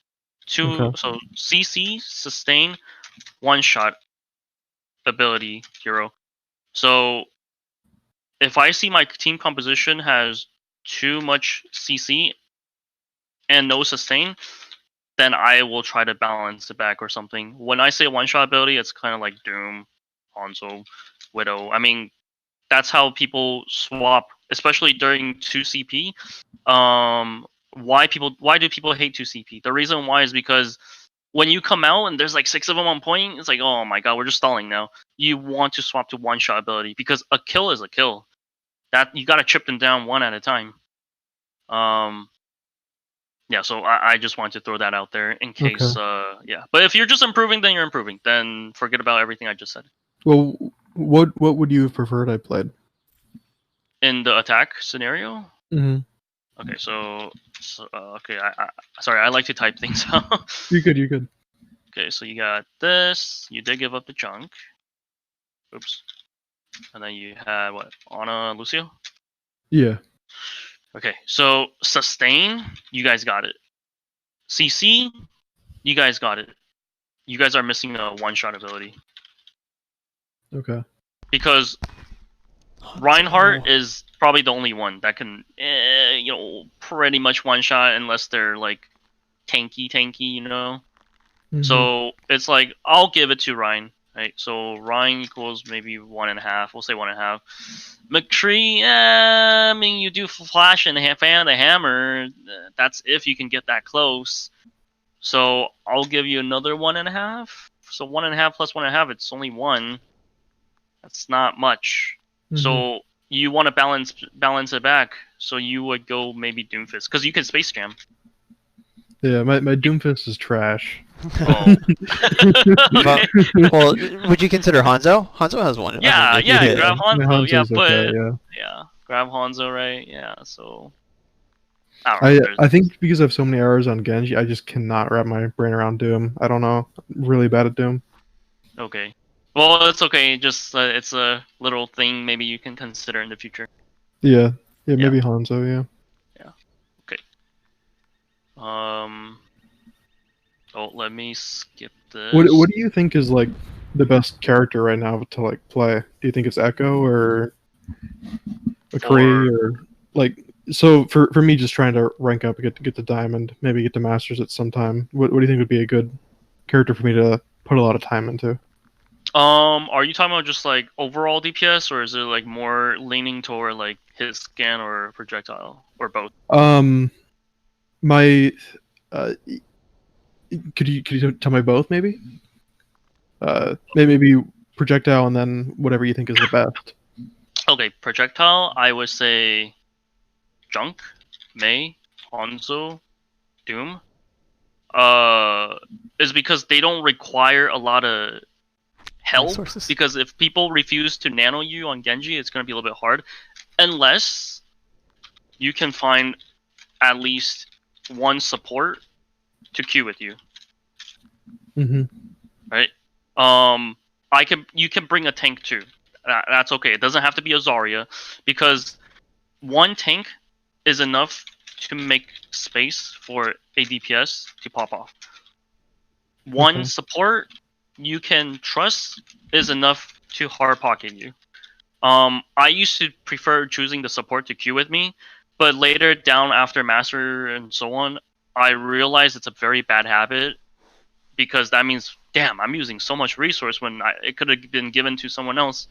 [SPEAKER 1] So CC, sustain, one shot ability hero. So if I see my team composition has too much CC and no sustain, then I will try to balance it back or something. When I say one shot ability, it's kind of like Doom, Hanzo, Widow. I mean, that's how people swap, especially during 2CP. Why do people hate 2CP? The reason why is because when you come out and there's like 6 of them on point, it's like, oh my god, we're just stalling now. You want to swap to one shot ability because a kill is a kill. That you gotta chip them down one at a time. Yeah, so I just wanted to throw that out there in case. Yeah, but if you're just improving, then you're improving. Then forget about everything I just said.
[SPEAKER 2] Well, what would you have preferred I played
[SPEAKER 1] in the attack scenario? Okay, so okay, sorry, I like to type things out.
[SPEAKER 2] You're good.
[SPEAKER 1] Okay, so you got this. You did give up the chunk. Oops. And then you had what? Ana Lucio?
[SPEAKER 2] Yeah.
[SPEAKER 1] Okay, so sustain, you guys got it. CC, you guys got it. You guys are missing a one-shot ability.
[SPEAKER 2] Okay.
[SPEAKER 1] Because Reinhardt is probably the only one that can, pretty much one shot unless they're like tanky, you know.
[SPEAKER 2] Mhm.
[SPEAKER 1] So it's like I'll give it to Ryan, right? So Ryan equals maybe 1.5. We'll say 1.5. McCree, I mean, you do flash and fan the hammer. That's if you can get that close. So I'll give you another 1.5. So 1.5 plus 1.5, it's only 1. That's not much.
[SPEAKER 2] Mhm.
[SPEAKER 1] So you want to balance it back. So you would go maybe Doomfist because you can space jam.
[SPEAKER 2] Yeah, my Doomfist is trash.
[SPEAKER 1] Oh. Okay.
[SPEAKER 3] Well, would you consider Hanzo? Hanzo has one.
[SPEAKER 1] Yeah,
[SPEAKER 3] I mean,
[SPEAKER 1] yeah, grab
[SPEAKER 2] my
[SPEAKER 1] Hanzo. Yeah,
[SPEAKER 2] Hanzo's
[SPEAKER 1] but
[SPEAKER 2] okay, yeah.
[SPEAKER 1] yeah, grab Hanzo, right? Yeah, so I don't know.
[SPEAKER 2] I think because I have so many errors on Genji, I just cannot wrap my brain around Doom. I don't know. I'm really bad at Doom.
[SPEAKER 1] Okay. Well, it's okay. Just it's a little thing maybe you can consider in the future.
[SPEAKER 2] Yeah, maybe Hanzo, yeah.
[SPEAKER 1] Yeah. Okay. Oh, let me skip this.
[SPEAKER 2] What do you think is like the best character right now to like play? Do you think it's Echo or McCree or like? So for me, just trying to rank up, get to Diamond, maybe get to Masters at some time. What do you think would be a good character for me to put a lot of time into?
[SPEAKER 1] Are you talking about just like overall DPS, or is it like more leaning toward like hit scan or projectile, or both?
[SPEAKER 2] My, could you tell me both maybe? Maybe projectile and then whatever you think is the best.
[SPEAKER 1] Okay, projectile. I would say Junk, Mei, Hanzo, Doom. Is because they don't require a lot of help.
[SPEAKER 3] Resources.
[SPEAKER 1] Because if people refuse to nano you on Genji, it's gonna be a little bit hard, unless you can find at least one support to queue with you.
[SPEAKER 2] Mm-hmm.
[SPEAKER 1] Right? You can bring a tank too. That's okay. It doesn't have to be a Zarya, because one tank is enough to make space for a DPS to pop off. One
[SPEAKER 2] Okay.
[SPEAKER 1] support you can trust is enough to hard pocket you. I used to prefer choosing the support to queue with me, but later down after master and so on, I realized it's a very bad habit, because that means, damn, I'm using so much resource when it could have been given to someone else.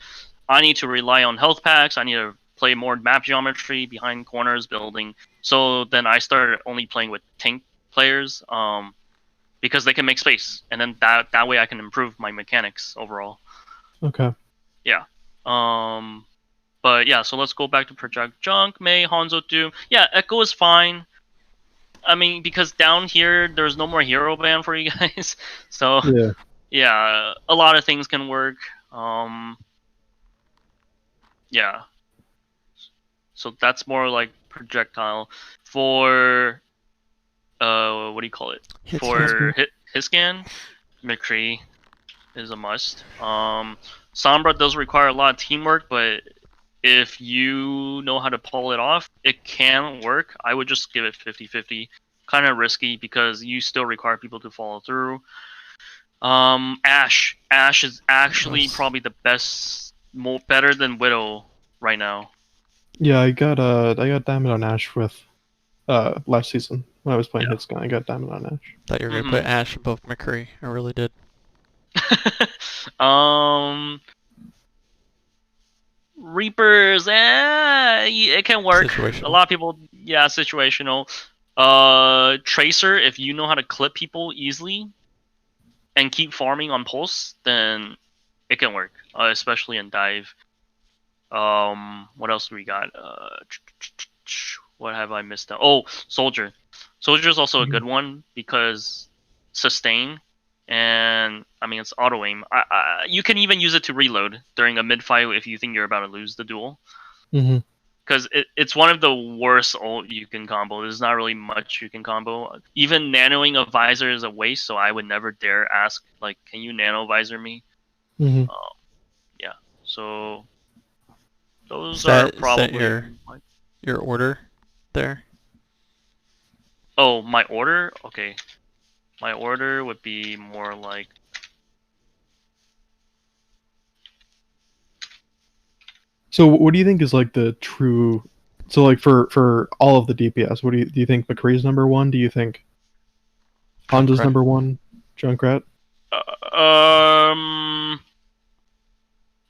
[SPEAKER 1] I need to rely on health packs. I need to play more map geometry behind corners, building. So then I started only playing with tank players, because they can make space, and then that way I can improve my mechanics overall.
[SPEAKER 2] Okay.
[SPEAKER 1] Yeah. But yeah, so let's go back to Project Junk, Mei, Hanzo, Doom. Yeah, Echo is fine. I mean, because down here there's no more hero ban for you guys, so yeah, a lot of things can work. Yeah. So that's more like projectile. For what do you call it? For hit scan, McCree is a must. Sombra does require a lot of teamwork, but if you know how to pull it off, it can work. I would just give it 50-50. Kind of risky because you still require people to follow through. Ashe is actually probably the best, better than Widow right now.
[SPEAKER 2] Yeah, I got Diamond on Ashe with last season when I was playing Hitscan. I got Diamond on Ashe.
[SPEAKER 3] Thought you were gonna put Ashe above McCree. I really did.
[SPEAKER 1] Reapers, it can work. A lot of people, situational. Tracer, if you know how to clip people easily and keep farming on pulse, then it can work, especially in dive. What else do we got? What have I missed out? Oh, Soldier. Soldier is also a good one because sustain, and I mean it's auto aim. You can even use it to reload during a mid fight if you think you're about to lose the duel. Because it's one of the worst ult you can combo. There's not really much you can combo. Even nanoing a visor is a waste, so I would never dare ask, like, can you nano visor me? Yeah, so those are probably...
[SPEAKER 3] Is that your order there?
[SPEAKER 1] Oh, my order? Okay. My order would be more like...
[SPEAKER 2] So what do you think is like the true? So like for all of the DPS, what do you think McCree's number one? Do you think Hanzo's
[SPEAKER 3] Junkrat.
[SPEAKER 2] number one? Junkrat?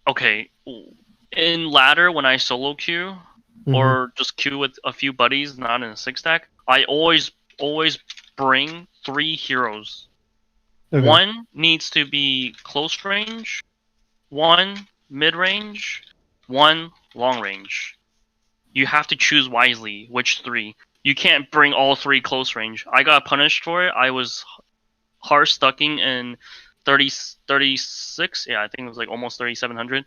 [SPEAKER 1] Okay. In ladder, when I solo queue or just queue with a few buddies, not in a 6-stack, I always bring 3 heroes.
[SPEAKER 2] Okay.
[SPEAKER 1] One needs to be close range, one mid range, one long range. You have to choose wisely which 3. You can't bring all 3 close range. I got punished for it. I was hard stucking in 36. Yeah, I think it was like almost 3700.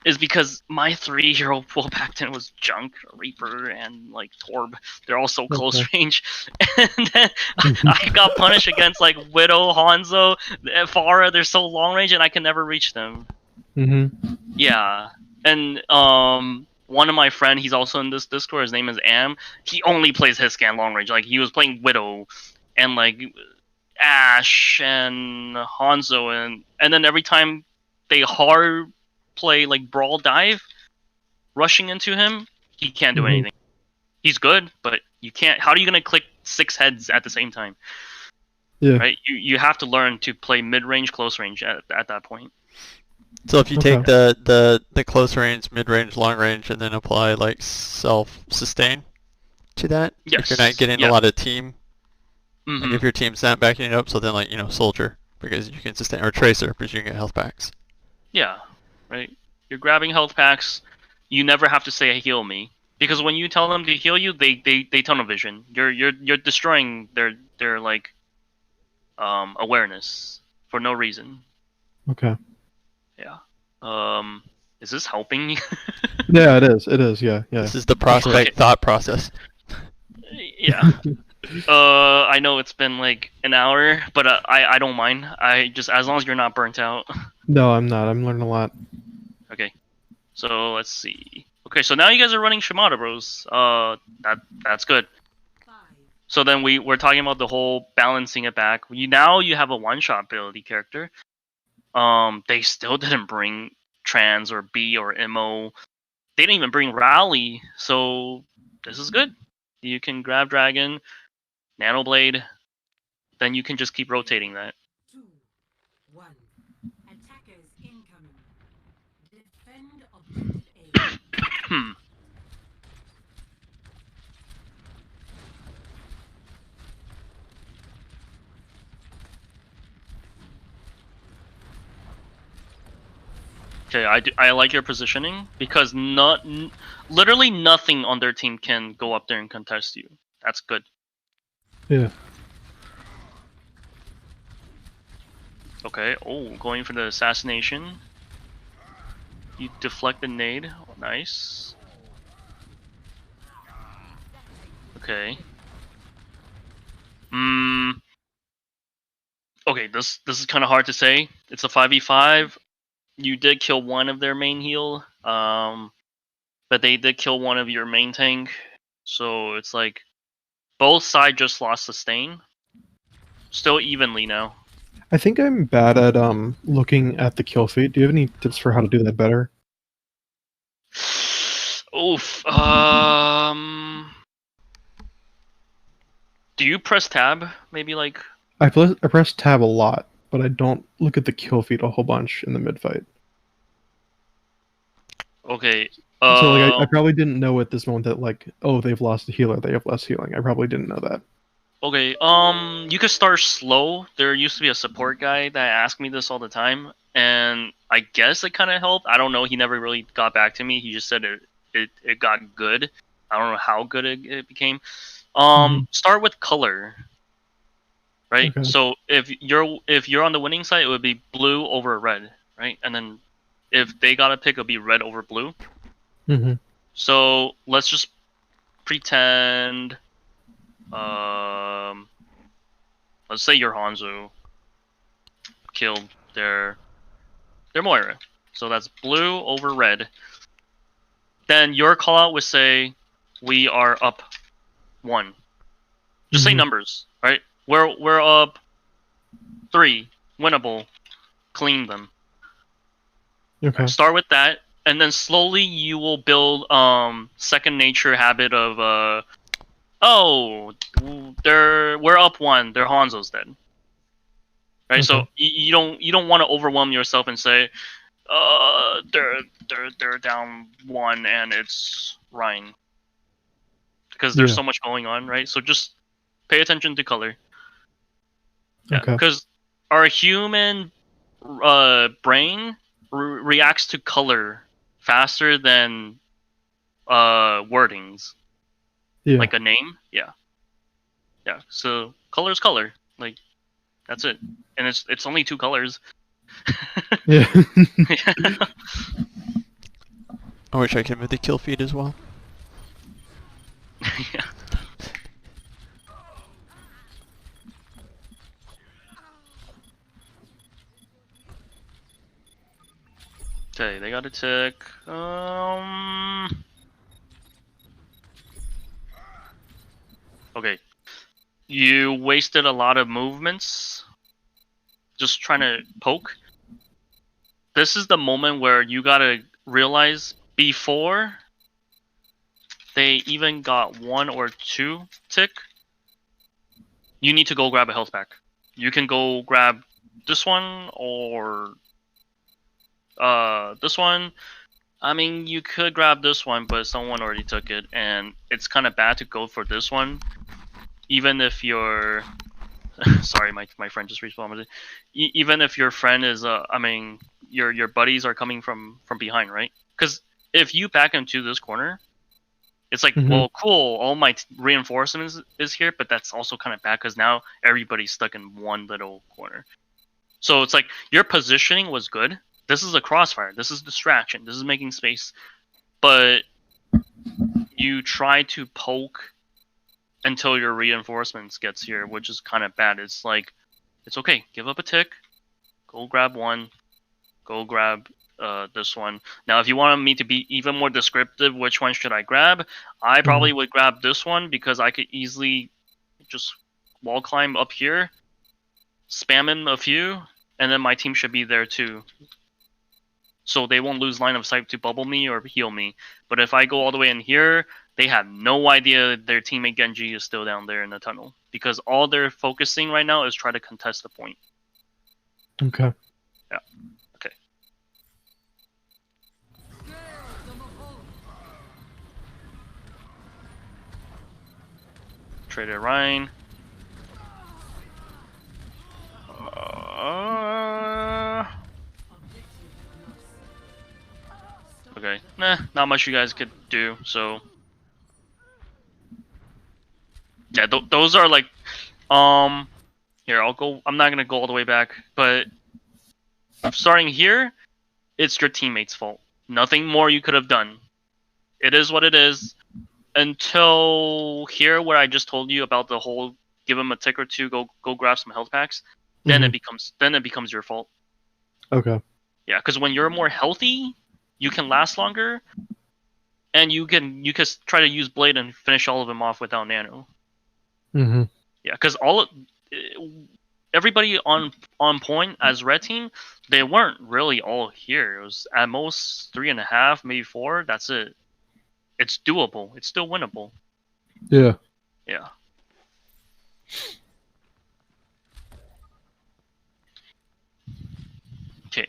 [SPEAKER 1] Is because my 3 hero pool back then was Junk, Reaper, and like Torb. They're all so close range. And then I got punished against like Widow, Hanzo, Pharah. They're so long range, and I can never reach them. Yeah, and one of my friend, he's also in this Discord. His name is Am. He only plays his scan long range. Like he was playing Widow, and like Ashe and Hanzo, and then every time they hard play like brawl dive, rushing into him, he can't do anything. He's good, but you can't. How are you gonna click 6 heads at the same time?
[SPEAKER 2] Yeah.
[SPEAKER 1] Right. You have to learn to play mid range, close range at that point.
[SPEAKER 3] So if you take the close range, mid range, long range, and then apply like self sustain to that, if you're not getting a lot of team, like if your team's not backing it up, so then like soldier, because you can sustain, or tracer because you can get health packs.
[SPEAKER 1] Yeah. Right. You're grabbing health packs. You never have to say heal me, because when you tell them to heal you, they tunnel vision. You're destroying their like awareness for no reason.
[SPEAKER 2] Okay.
[SPEAKER 1] Yeah. Is this helping?
[SPEAKER 2] Yeah, it is. It is. Yeah.
[SPEAKER 3] This is the prospect thought process.
[SPEAKER 1] Yeah. I know it's been like an hour, but I don't mind. I just, as long as you're not burnt out.
[SPEAKER 2] No, I'm not. I'm learning a lot.
[SPEAKER 1] Okay. So let's see. Okay, so now you guys are running Shimada Bros. That's good. So then we're talking about the whole balancing it back. Now you have a one-shot ability character. They still didn't bring Trans or B or MO. They didn't even bring Rally. So this is good. You can grab Dragon, Nano Blade, then you can just keep rotating that.
[SPEAKER 5] 2, 1. Attackers incoming. Defend objective A.
[SPEAKER 1] Okay, I like your positioning, because literally nothing on their team can go up there and contest you. That's good.
[SPEAKER 2] Yeah.
[SPEAKER 1] Okay, going for the assassination. You deflect the nade. Oh, nice. Okay. Okay, this is kind of hard to say. It's a 5v5. You did kill one of their main heal, but they did kill one of your main tank. So it's like both sides just lost sustain. Still evenly now.
[SPEAKER 2] I think I'm bad at looking at the kill feed. Do you have any tips for how to do that better?
[SPEAKER 1] Oof. Do you press tab? Maybe like.
[SPEAKER 2] I press tab a lot, but I don't look at the kill feed a whole bunch in the mid fight.
[SPEAKER 1] Okay.
[SPEAKER 2] So like I probably didn't know at this moment that like, oh, they've lost a healer, they have less healing. I probably didn't know that.
[SPEAKER 1] Okay. You could start slow. There used to be a support guy that asked me this all the time, and I guess it kind of helped. I don't know. He never really got back to me. He just said it got good. I don't know how good it became. Start with color. Right.
[SPEAKER 2] Okay.
[SPEAKER 1] So if you're on the winning side, it would be blue over red, right? And then if they got a pick, it'll be red over blue. So let's just pretend. Let's say your Hanzo killed their Moira. So that's blue over red. Then your call out would say, we are up 1. Just say numbers, right? We're up 3, winnable, clean them.
[SPEAKER 2] Okay.
[SPEAKER 1] Start with that. and then slowly you will build second nature habit of oh, we're up 1, their Hanzo's dead. Right, so you don't want to overwhelm yourself and say, they're down 1 and it's Ryan, because there's so much going on, right? So just pay attention to color. Yeah, because our human brain reacts to color faster than wordings.
[SPEAKER 2] Yeah.
[SPEAKER 1] Like a name. Yeah. So color is color. Like that's it, and it's only 2 colors.
[SPEAKER 2] Yeah.
[SPEAKER 3] I wish I could move the kill feed as well.
[SPEAKER 1] Yeah. Okay, they got a tick. Okay. You wasted a lot of movements just trying to poke. This is the moment where you gotta realize before they even got 1 or 2 tick, you need to go grab a health pack. You can go grab this one or this one. I mean, you could grab this one, but someone already took it, and it's kind of bad to go for this one, even if you're. Sorry, my friend just responded. Even if your friend is, I mean, your buddies are coming from behind, right? Because if you back into this corner, it's like, well, cool, all my reinforcements is here, but that's also kind of bad because now everybody's stuck in one little corner. So it's like your positioning was good. This is a crossfire. This is distraction. This is making space. But you try to poke until your reinforcements gets here, which is kind of bad. It's like, it's okay. Give up a tick. Go grab one. Go grab this one. Now, if you want me to be even more descriptive, which one should I grab? I probably would grab this one because I could easily just wall climb up here, spam him a few, and then my team should be there too. So they won't lose line of sight to bubble me or heal me. But if I go all the way in here, they have no idea their teammate Genji is still down there in the tunnel. Because all they're focusing right now is try to contest the point.
[SPEAKER 2] Okay.
[SPEAKER 1] Yeah. Okay. Trader Ryan. Okay. Nah, not much you guys could do, so... Yeah, those are like... Here, I'll go... I'm not gonna go all the way back, but... Starting here, it's your teammate's fault. Nothing more you could have done. It is what it is. Until here, where I just told you about the whole... Give him a tick or two, go grab some health packs. Then it becomes your fault.
[SPEAKER 2] Okay.
[SPEAKER 1] Yeah, because when you're more healthy, you can last longer, and you can try to use blade and finish all of them off without nano.
[SPEAKER 2] Yeah,
[SPEAKER 1] because everybody on point as red team, they weren't really all here. It was at most 3.5, maybe 4. That's it. It's doable. It's still winnable.
[SPEAKER 2] Yeah.
[SPEAKER 1] Yeah. Okay.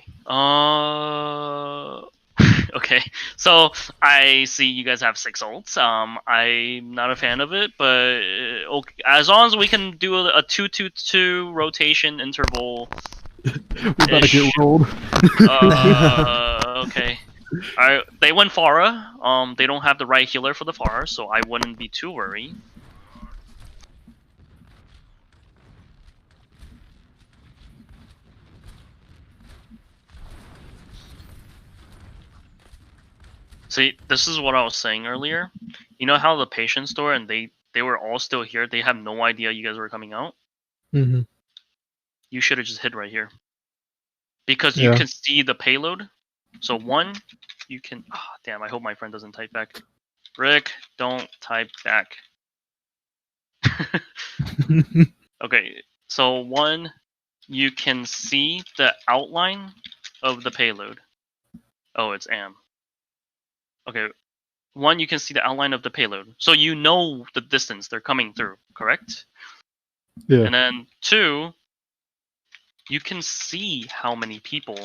[SPEAKER 1] Okay. So I see you guys have 6 ults. I'm not a fan of it, but okay. As long as we can do a 2-2-2 rotation interval.
[SPEAKER 2] We gotta get rolled.
[SPEAKER 1] Okay. Alright. They went Pharah. They don't have the right healer for the Pharah, so I wouldn't be too worried. See, this is what I was saying earlier. You know how the patient store and they were all still here. They have no idea you guys were coming out. You should have just hid right here, because you can see the payload. So one, you can. Oh, damn! I hope my friend doesn't type back. Rick, don't type back. Okay, so one, you can see the outline of the payload. Oh, it's Am. Okay, one, you can see the outline of the payload, so you know the distance they're coming through, correct?
[SPEAKER 2] Yeah.
[SPEAKER 1] And then two, you can see how many people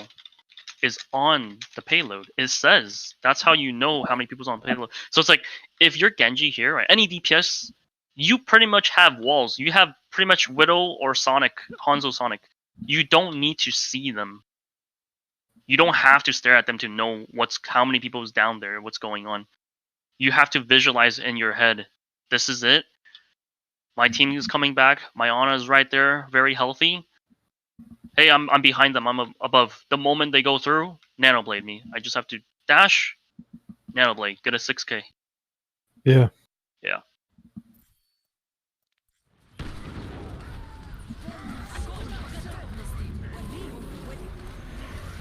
[SPEAKER 1] is on the payload. It says that's how you know how many people's on the payload. So it's like if you're Genji here, right, any DPS, you pretty much have walls. You have pretty much Widow or Sonic, Hanzo Sonic. You don't need to see them. You don't have to stare at them to know how many people is down there, what's going on. You have to visualize in your head. This is it. My team is coming back. My Ana is right there, very healthy. Hey, I'm behind them. I'm above. The moment they go through, Nanoblade me. I just have to dash, Nanoblade, get a 6k.
[SPEAKER 2] Yeah.
[SPEAKER 1] Yeah.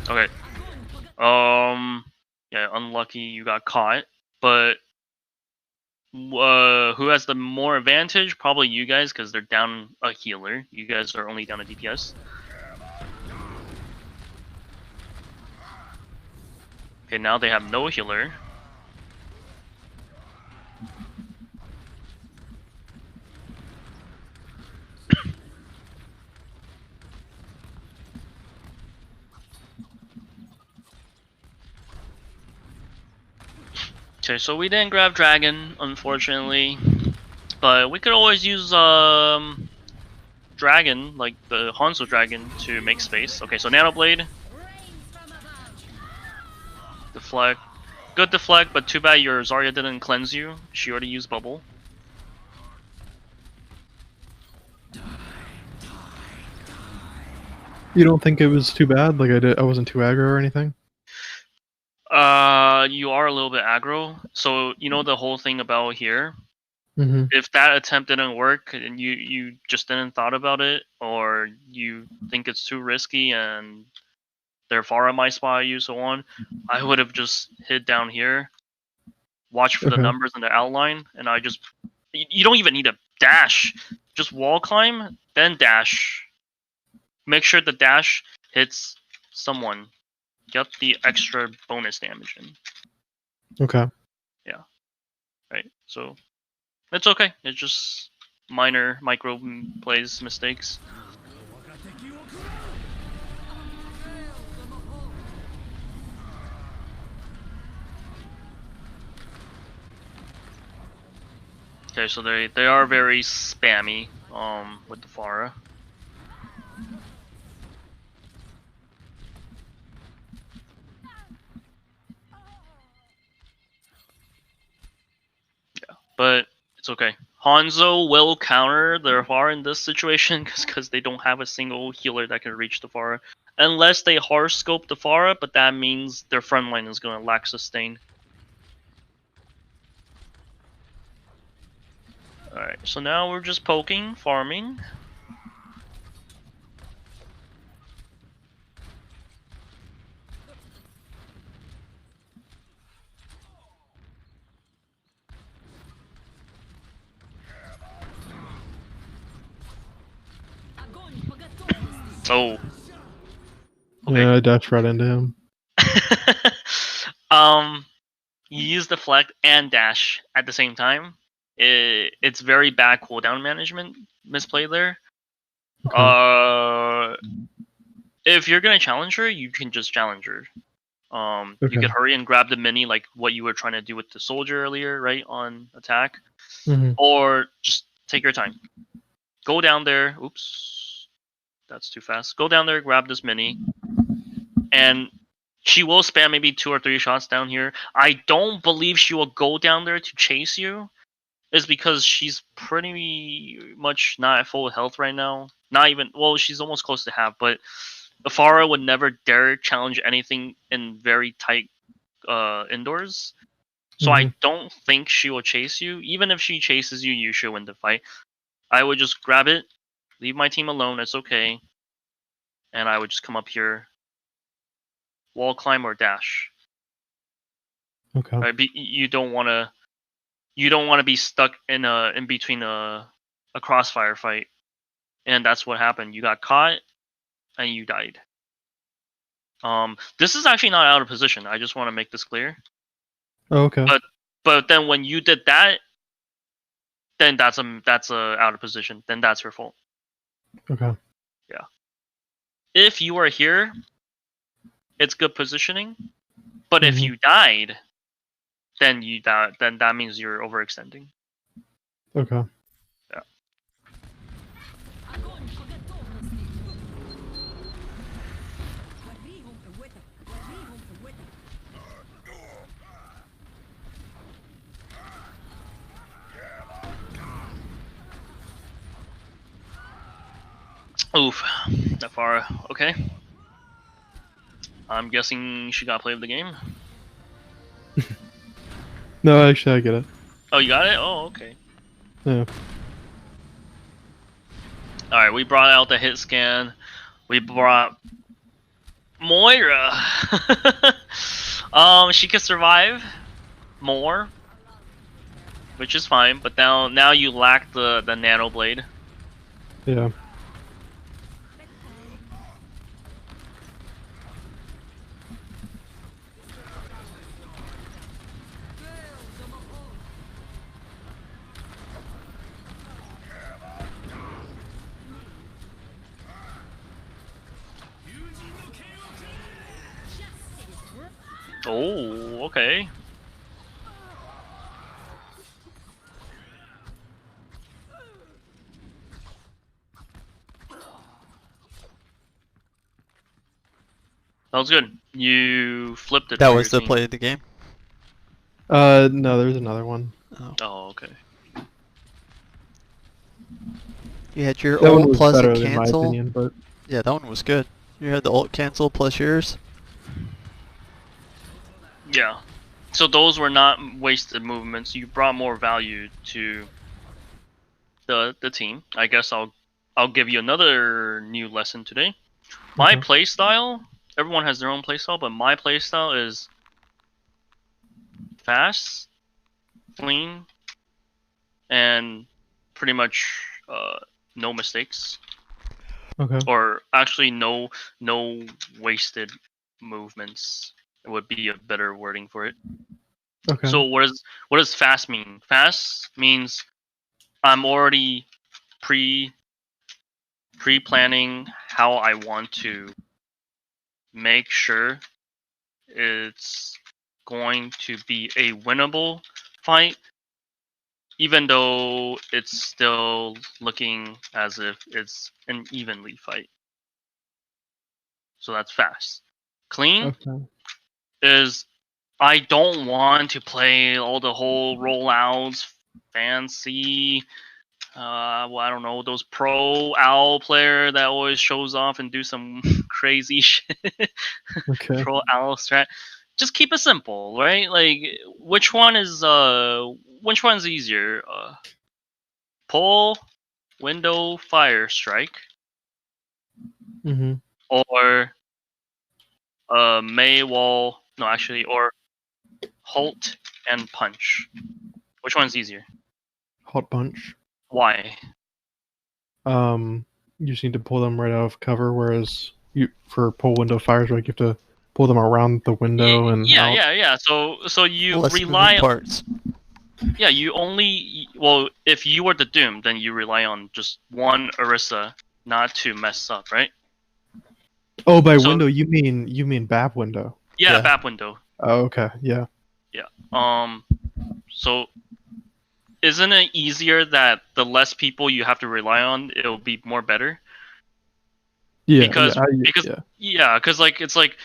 [SPEAKER 1] Okay. Yeah, unlucky you got caught, but who has the more advantage? Probably you guys, because they're down a healer. You guys are only down a DPS. Okay, now they have no healer. Okay, so we didn't grab Dragon, unfortunately. But we could always use Dragon, like the Hanzo Dragon, to make space. Okay, so Nanoblade. Deflect. Good deflect, but too bad your Zarya didn't cleanse you. She already used bubble.
[SPEAKER 2] You don't think it was too bad? Like I wasn't too aggro or anything?
[SPEAKER 1] You are a little bit aggro. So you know the whole thing about here.
[SPEAKER 2] Mm-hmm.
[SPEAKER 1] If that attempt didn't work and you just didn't thought about it, or you think it's too risky and they're far on my spot you so on, I would have just hid down here, watch for the
[SPEAKER 2] Okay.
[SPEAKER 1] numbers in the outline, and you don't even need a dash. Just wall climb, then dash. Make sure the dash hits someone. Get the extra bonus damage in.
[SPEAKER 2] Okay.
[SPEAKER 1] Yeah. Right. So it's okay. It's just minor micro plays mistakes. Okay, so they are very spammy with the Pharah. Yeah, but it's okay. Hanzo will counter their Pharah in this situation because they don't have a single healer that can reach the Pharah. Unless they hard scope the Pharah, but that means their front line is going to lack sustain. Alright, so now we're just poking, farming. Oh. Okay.
[SPEAKER 2] Yeah, I dashed right into him.
[SPEAKER 1] You use deflect and dash at the same time. It's very bad cooldown management misplay there.
[SPEAKER 2] Okay.
[SPEAKER 1] If you're gonna challenge her, you can just challenge her. You could hurry and grab the mini like what you were trying to do with the soldier earlier, right, on attack.
[SPEAKER 2] Mm-hmm.
[SPEAKER 1] Or just take your time. Go down there. Oops. That's too fast. Go down there, grab this mini. And she will spam maybe 2 or 3 shots down here. I don't believe she will go down there to chase you. Is because she's pretty much not at full health right now. Not even, well, she's almost close to half, but the Pharah would never dare challenge anything in very tight indoors. So I don't think she will chase you. Even if she chases you, you should win the fight. I would just grab it, leave my team alone, it's okay. And I would just come up here, wall climb or dash.
[SPEAKER 2] Okay.
[SPEAKER 1] Right? You don't want to be stuck in between a crossfire fight. And that's what happened. You got caught and you died. This is actually not out of position. I just want to make this clear.
[SPEAKER 2] Oh, okay.
[SPEAKER 1] But then when you did that, then that's a out of position. Then that's your fault.
[SPEAKER 2] Okay.
[SPEAKER 1] Yeah. If you are here, it's good positioning. But if you died, then that means you're overextending.
[SPEAKER 2] Okay.
[SPEAKER 1] Yeah. Oof, that far. Okay. I'm guessing she got play of the game.
[SPEAKER 2] No, actually, I get it.
[SPEAKER 1] Oh, you got it? Oh, okay.
[SPEAKER 2] Yeah.
[SPEAKER 1] Alright, we brought out the hit scan. We brought Moira. She could survive more, which is fine, but now you lack the nano blade.
[SPEAKER 2] Yeah.
[SPEAKER 1] Oh, okay. That was good. You flipped it.
[SPEAKER 3] That
[SPEAKER 1] for
[SPEAKER 3] was
[SPEAKER 1] your
[SPEAKER 3] the
[SPEAKER 1] team.
[SPEAKER 3] play of the game?
[SPEAKER 2] No, there's another one.
[SPEAKER 1] Oh, okay.
[SPEAKER 3] You had your
[SPEAKER 2] That one
[SPEAKER 3] ult
[SPEAKER 2] was
[SPEAKER 3] plus
[SPEAKER 2] better
[SPEAKER 3] a
[SPEAKER 2] in my
[SPEAKER 3] cancel.
[SPEAKER 2] opinion, but
[SPEAKER 3] Yeah, that one was good. You had the ult cancel plus yours.
[SPEAKER 1] Yeah. So those were not wasted movements. You brought more value to the team. I guess I'll give you another new lesson today. My
[SPEAKER 2] Okay.
[SPEAKER 1] playstyle, everyone has their own playstyle, but my playstyle is fast, clean, and pretty much no mistakes.
[SPEAKER 2] Okay.
[SPEAKER 1] Or actually no wasted movements. It would be a better wording for it.
[SPEAKER 2] Okay.
[SPEAKER 1] So what does fast mean? Fast means I'm already pre-planning how I want to make sure it's going to be a winnable fight, even though it's still looking as if it's an evenly fight. So that's fast. Clean
[SPEAKER 2] Okay.
[SPEAKER 1] is I don't want to play all the whole rollouts, fancy. Well, I don't know, those pro owl player that always shows off and do some crazy shit.
[SPEAKER 2] Okay.
[SPEAKER 1] Pro owl strat. Just keep it simple, right? Like, which one's easier? Pull, window, fire, strike,
[SPEAKER 2] Mhm.
[SPEAKER 1] or May wall? No, actually, or halt and punch. Which one's easier?
[SPEAKER 2] Hot punch.
[SPEAKER 1] Why?
[SPEAKER 2] You just need to pull them right out of cover, whereas for pull window fires, like you have to pull them around the window and out.
[SPEAKER 1] Yeah. So you
[SPEAKER 3] Less
[SPEAKER 1] rely
[SPEAKER 3] moving parts.
[SPEAKER 1] Yeah, you only if you were the Doom, then you rely on just one Orisa not to mess up, right?
[SPEAKER 2] Oh, by
[SPEAKER 1] So-
[SPEAKER 2] window you mean BAP window.
[SPEAKER 1] Yeah,
[SPEAKER 3] Yeah.
[SPEAKER 1] BAP window.
[SPEAKER 2] Oh, okay. Yeah.
[SPEAKER 1] Yeah. So isn't it easier that the less people you have to rely on, it'll be more better?
[SPEAKER 2] Yeah.
[SPEAKER 1] Because
[SPEAKER 2] yeah.
[SPEAKER 1] because like it's like,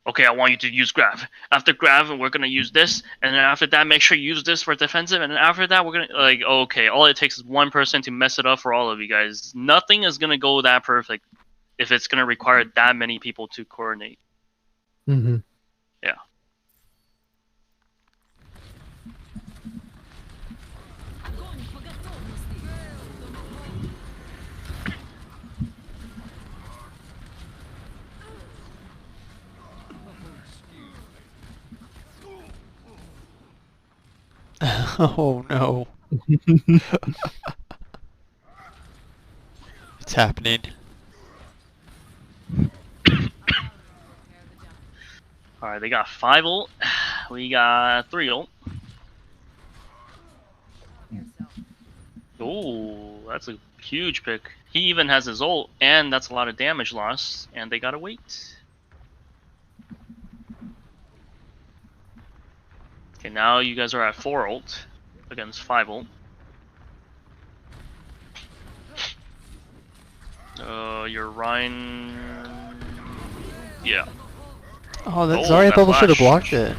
[SPEAKER 1] okay, I want you to use Grav. After Grav, we're gonna use this, and then after that, make sure you use this for defensive, and then after that, we're gonna like, okay, all it takes is one person to mess it up for all of you guys. Nothing is gonna go that perfect if it's gonna require that many people to coordinate.
[SPEAKER 2] Mm-hmm.
[SPEAKER 1] Yeah.
[SPEAKER 3] Oh no. It's happening.
[SPEAKER 1] All right, they got 5 ult. we got 3 ult. Oh, that's a huge pick. He even has his ult, and that's a lot of damage loss, and they gotta wait. Okay, now you guys are at 4 ult against 5 ult. Your Rhine... Yeah.
[SPEAKER 3] Oh, that Zarya bubble should have blocked it.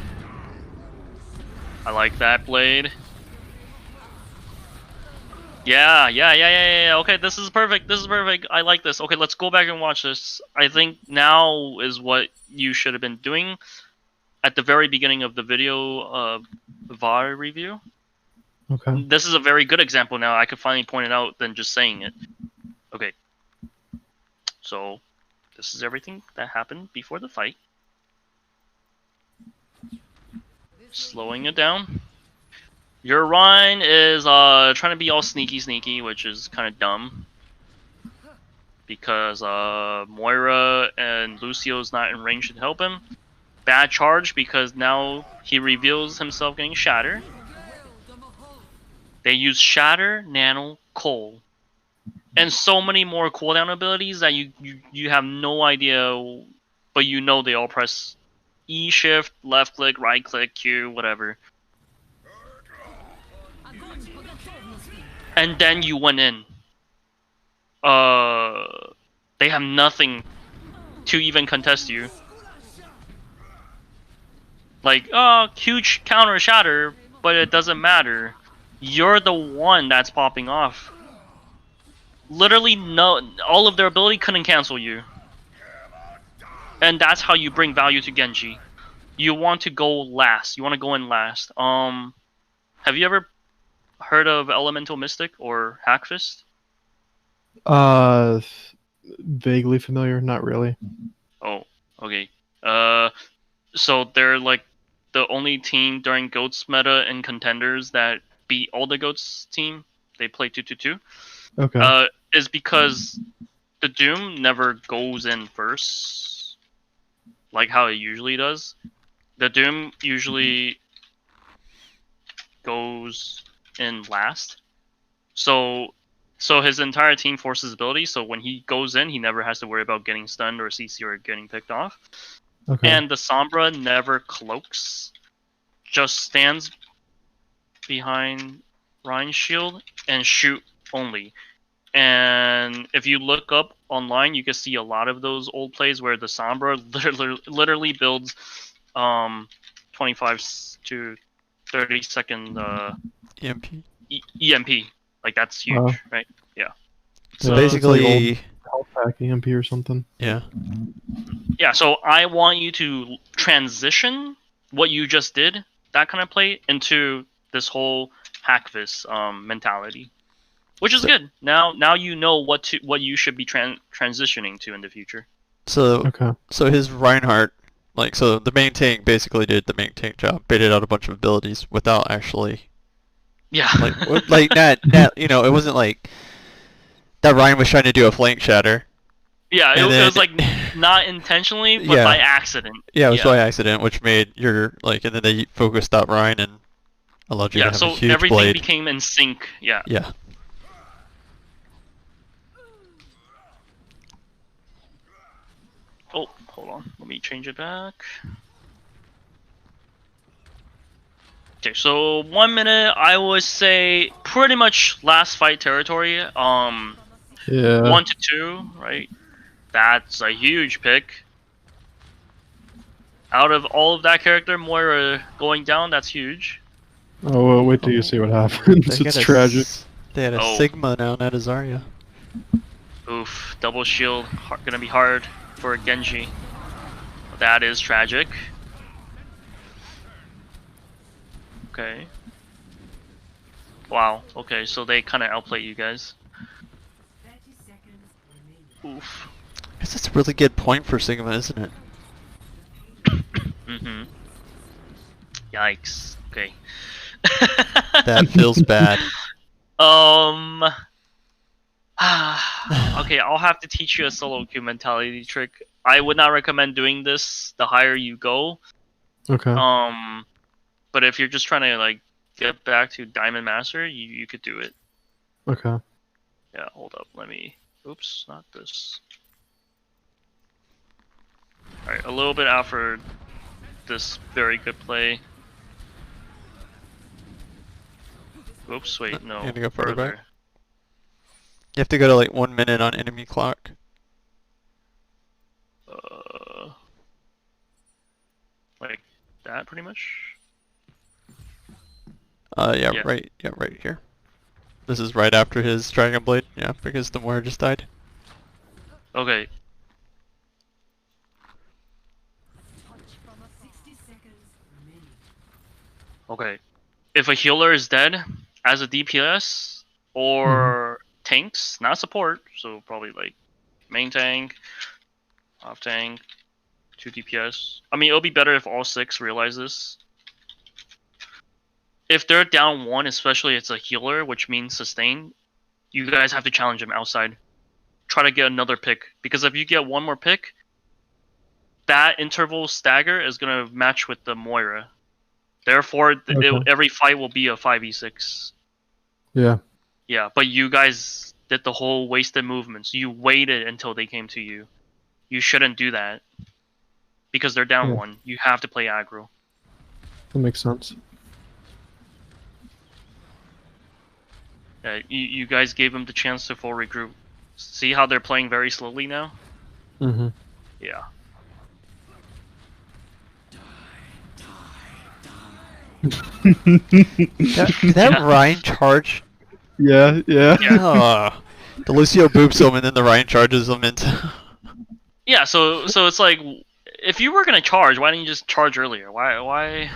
[SPEAKER 1] I like that blade. Yeah. Okay, this is perfect. This is perfect. I like this. Okay, let's go back and watch this. I think now is what you should have been doing at the very beginning of the video VoD review.
[SPEAKER 2] Okay.
[SPEAKER 1] This is a very good example now. I could finally point it out than just saying it. Okay. So, this is everything that happened before the fight. Slowing it down. Your Rhine is trying to be all sneaky, which is kind of dumb. Because Moira and Lucio's not in range to help him. Bad charge because now he reveals himself getting Shatter. They use Shatter, Nano, Coal. And so many more cooldown abilities that you have no idea, but you know they all press E shift, left click, right click, Q, whatever. And then you went in. They have nothing to even contest you. Like, huge counter Shatter, but it doesn't matter. You're the one that's popping off. Literally, all of their ability couldn't cancel you. And that's how you bring value to Genji. You want to go last. You want to go in last. Have you ever heard of Elemental Mystic or Hackfist?
[SPEAKER 2] Vaguely familiar, not really.
[SPEAKER 1] Oh, okay. So they're like the only team during GOATS meta and contenders that beat all the GOATS team. They play 2-2-2.
[SPEAKER 2] Okay.
[SPEAKER 1] Is because the Doom never goes in first, like how it usually does. The Doom usually goes in last. So his entire team forces ability, so when he goes in, he never has to worry about getting stunned or CC or getting picked off.
[SPEAKER 2] Okay.
[SPEAKER 1] And the Sombra never cloaks, just stands behind Ryan's shield and shoot only. And if you look up online, you can see a lot of those old plays where the Sombra literally builds 25 to 30 second
[SPEAKER 3] EMP.
[SPEAKER 1] EMP. Like, that's huge, right? Yeah.
[SPEAKER 3] So basically,
[SPEAKER 2] like health pack EMP or something.
[SPEAKER 3] Yeah.
[SPEAKER 1] Yeah, so I want you to transition what you just did, that kind of play, into this whole Hackfist mentality. Which is good. Now you know what you should be transitioning to in the future.
[SPEAKER 3] So
[SPEAKER 2] Okay.
[SPEAKER 3] So his Reinhardt, so the main tank basically did the main tank job, baited out a bunch of abilities without actually.
[SPEAKER 1] Yeah.
[SPEAKER 3] That it wasn't like that Ryan was trying to do a flank shatter.
[SPEAKER 1] Yeah, it was like not intentionally, but by accident.
[SPEAKER 3] Yeah, it was by accident, which made and then they focused out Ryan and allowed you to have a huge
[SPEAKER 1] everything
[SPEAKER 3] blade.
[SPEAKER 1] became in sync. Yeah.
[SPEAKER 3] Yeah.
[SPEAKER 1] Oh, hold on. Let me change it back. Okay, so 1 minute, I would say pretty much last fight territory.
[SPEAKER 2] Yeah.
[SPEAKER 1] 1 to 2, right? That's a huge pick. Out of all of that character, Moira going down, that's huge.
[SPEAKER 2] Oh, well, wait till you see what happens. It's tragic.
[SPEAKER 3] They had a Sigma down at Zarya.
[SPEAKER 1] Oof, double shield, gonna be hard for Genji. That is tragic. Okay. Wow, okay, so they kind of outplay you guys.
[SPEAKER 5] 30 seconds remaining.
[SPEAKER 1] Oof.
[SPEAKER 3] I guess that's a really good point for Sigma, isn't it?
[SPEAKER 1] Mm-hmm. Yikes. Okay.
[SPEAKER 3] That feels bad.
[SPEAKER 1] Okay, I'll have to teach you a solo queue mentality trick. I would not recommend doing this the higher you go.
[SPEAKER 2] Okay.
[SPEAKER 1] But if you're just trying to like get back to Diamond Master, you could do it.
[SPEAKER 2] Okay.
[SPEAKER 1] Yeah, hold up. Let me. Oops, not this. All right, a little bit after this very good play. Oops, wait, no.
[SPEAKER 3] You have to go further
[SPEAKER 1] further.
[SPEAKER 3] back. You have to go to like 1 minute on enemy clock.
[SPEAKER 1] Like that, pretty much.
[SPEAKER 3] Yeah,
[SPEAKER 1] Yeah.
[SPEAKER 3] right here. This is right after his Dragon Blade, yeah, because the Moira just died.
[SPEAKER 1] Okay.
[SPEAKER 5] 60 seconds remaining.
[SPEAKER 1] Okay. If a healer is dead as a DPS or tanks, not support, so probably like main tank, off tank, 2 DPS. I mean, it'll be better if all 6 realize this. If they're down 1, especially it's a healer, which means sustain, you guys have to challenge them outside. Try to get another pick, because if you get one more pick, that interval stagger is going to match with the Moira. Therefore, every fight will be a 5v6.
[SPEAKER 2] Yeah.
[SPEAKER 1] Yeah, but you guys did the whole wasted movements. You waited until they came to you. You shouldn't do that. Because they're down 1. You have to play aggro.
[SPEAKER 2] That makes sense.
[SPEAKER 1] Yeah, you guys gave them the chance to full regroup. See how they're playing very slowly now?
[SPEAKER 2] Mm-hmm.
[SPEAKER 1] Yeah.
[SPEAKER 3] that Ryan charge?
[SPEAKER 2] Yeah.
[SPEAKER 3] The Lucio boops him and then the Ryan charges him into...
[SPEAKER 1] Yeah, so it's like, if you were gonna charge, why didn't you just charge earlier? Why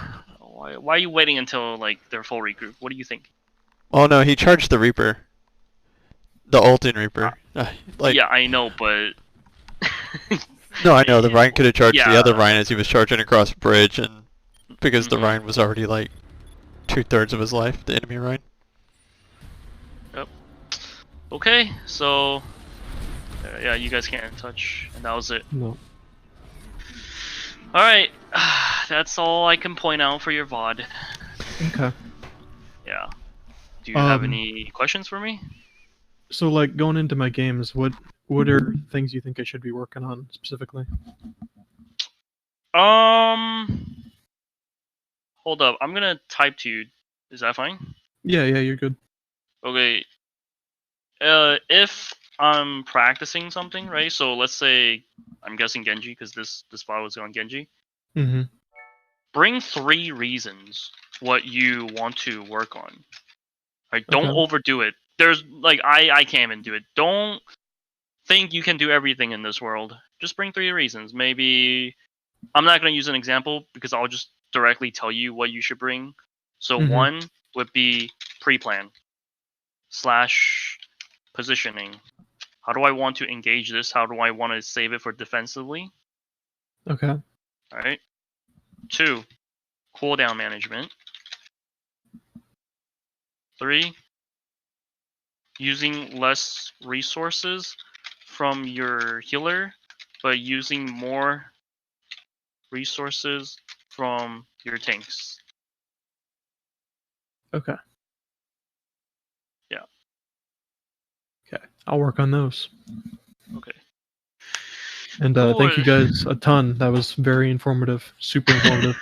[SPEAKER 1] are you waiting until like their full regroup? What do you think?
[SPEAKER 3] Oh no, he charged the Reaper. The Ultin Reaper.
[SPEAKER 1] Yeah, I know, but...
[SPEAKER 3] No, I know, the Ryan could have charged the
[SPEAKER 1] Yeah.
[SPEAKER 3] other Ryan as he was charging across the bridge, and because the Ryan was already like 2/3 of his life, the enemy Ryan.
[SPEAKER 1] Yep. Okay, so... yeah, you guys can't touch, and that was it.
[SPEAKER 2] No.
[SPEAKER 1] Alright, that's all I can point out for your VOD.
[SPEAKER 2] Okay.
[SPEAKER 1] Yeah. Do you have any questions for me?
[SPEAKER 2] So, like, going into my games, what are things you think I should be working on specifically?
[SPEAKER 1] Hold up. I'm gonna type to you. Is that fine?
[SPEAKER 2] Yeah, you're good.
[SPEAKER 1] Okay. If I'm practicing something, right? So let's say I'm guessing Genji because this file was on Genji.
[SPEAKER 2] Mm-hmm.
[SPEAKER 1] Bring 3 reasons what you want to work on. Right? Don't overdo it. There's like I can't even do it. Don't think you can do everything in this world. Just bring 3 reasons. Maybe I'm not going to use an example because I'll just directly tell you what you should bring. So 1 would be pre-plan / positioning. How do I want to engage this? How do I want to save it for defensively?
[SPEAKER 2] Okay.
[SPEAKER 1] All right. 2, cooldown management. 3, using less resources from your healer, but using more resources from your tanks.
[SPEAKER 2] Okay.
[SPEAKER 1] Yeah.
[SPEAKER 2] Okay. I'll work on those.
[SPEAKER 1] Okay.
[SPEAKER 2] And thank you guys a ton. That was very informative. Super informative.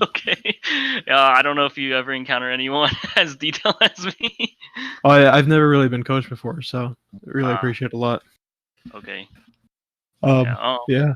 [SPEAKER 1] Okay. I don't know if you ever encounter anyone as detailed as me.
[SPEAKER 2] Oh, I've never really been coached before, so I really appreciate it a lot.
[SPEAKER 1] Okay.
[SPEAKER 2] Yeah.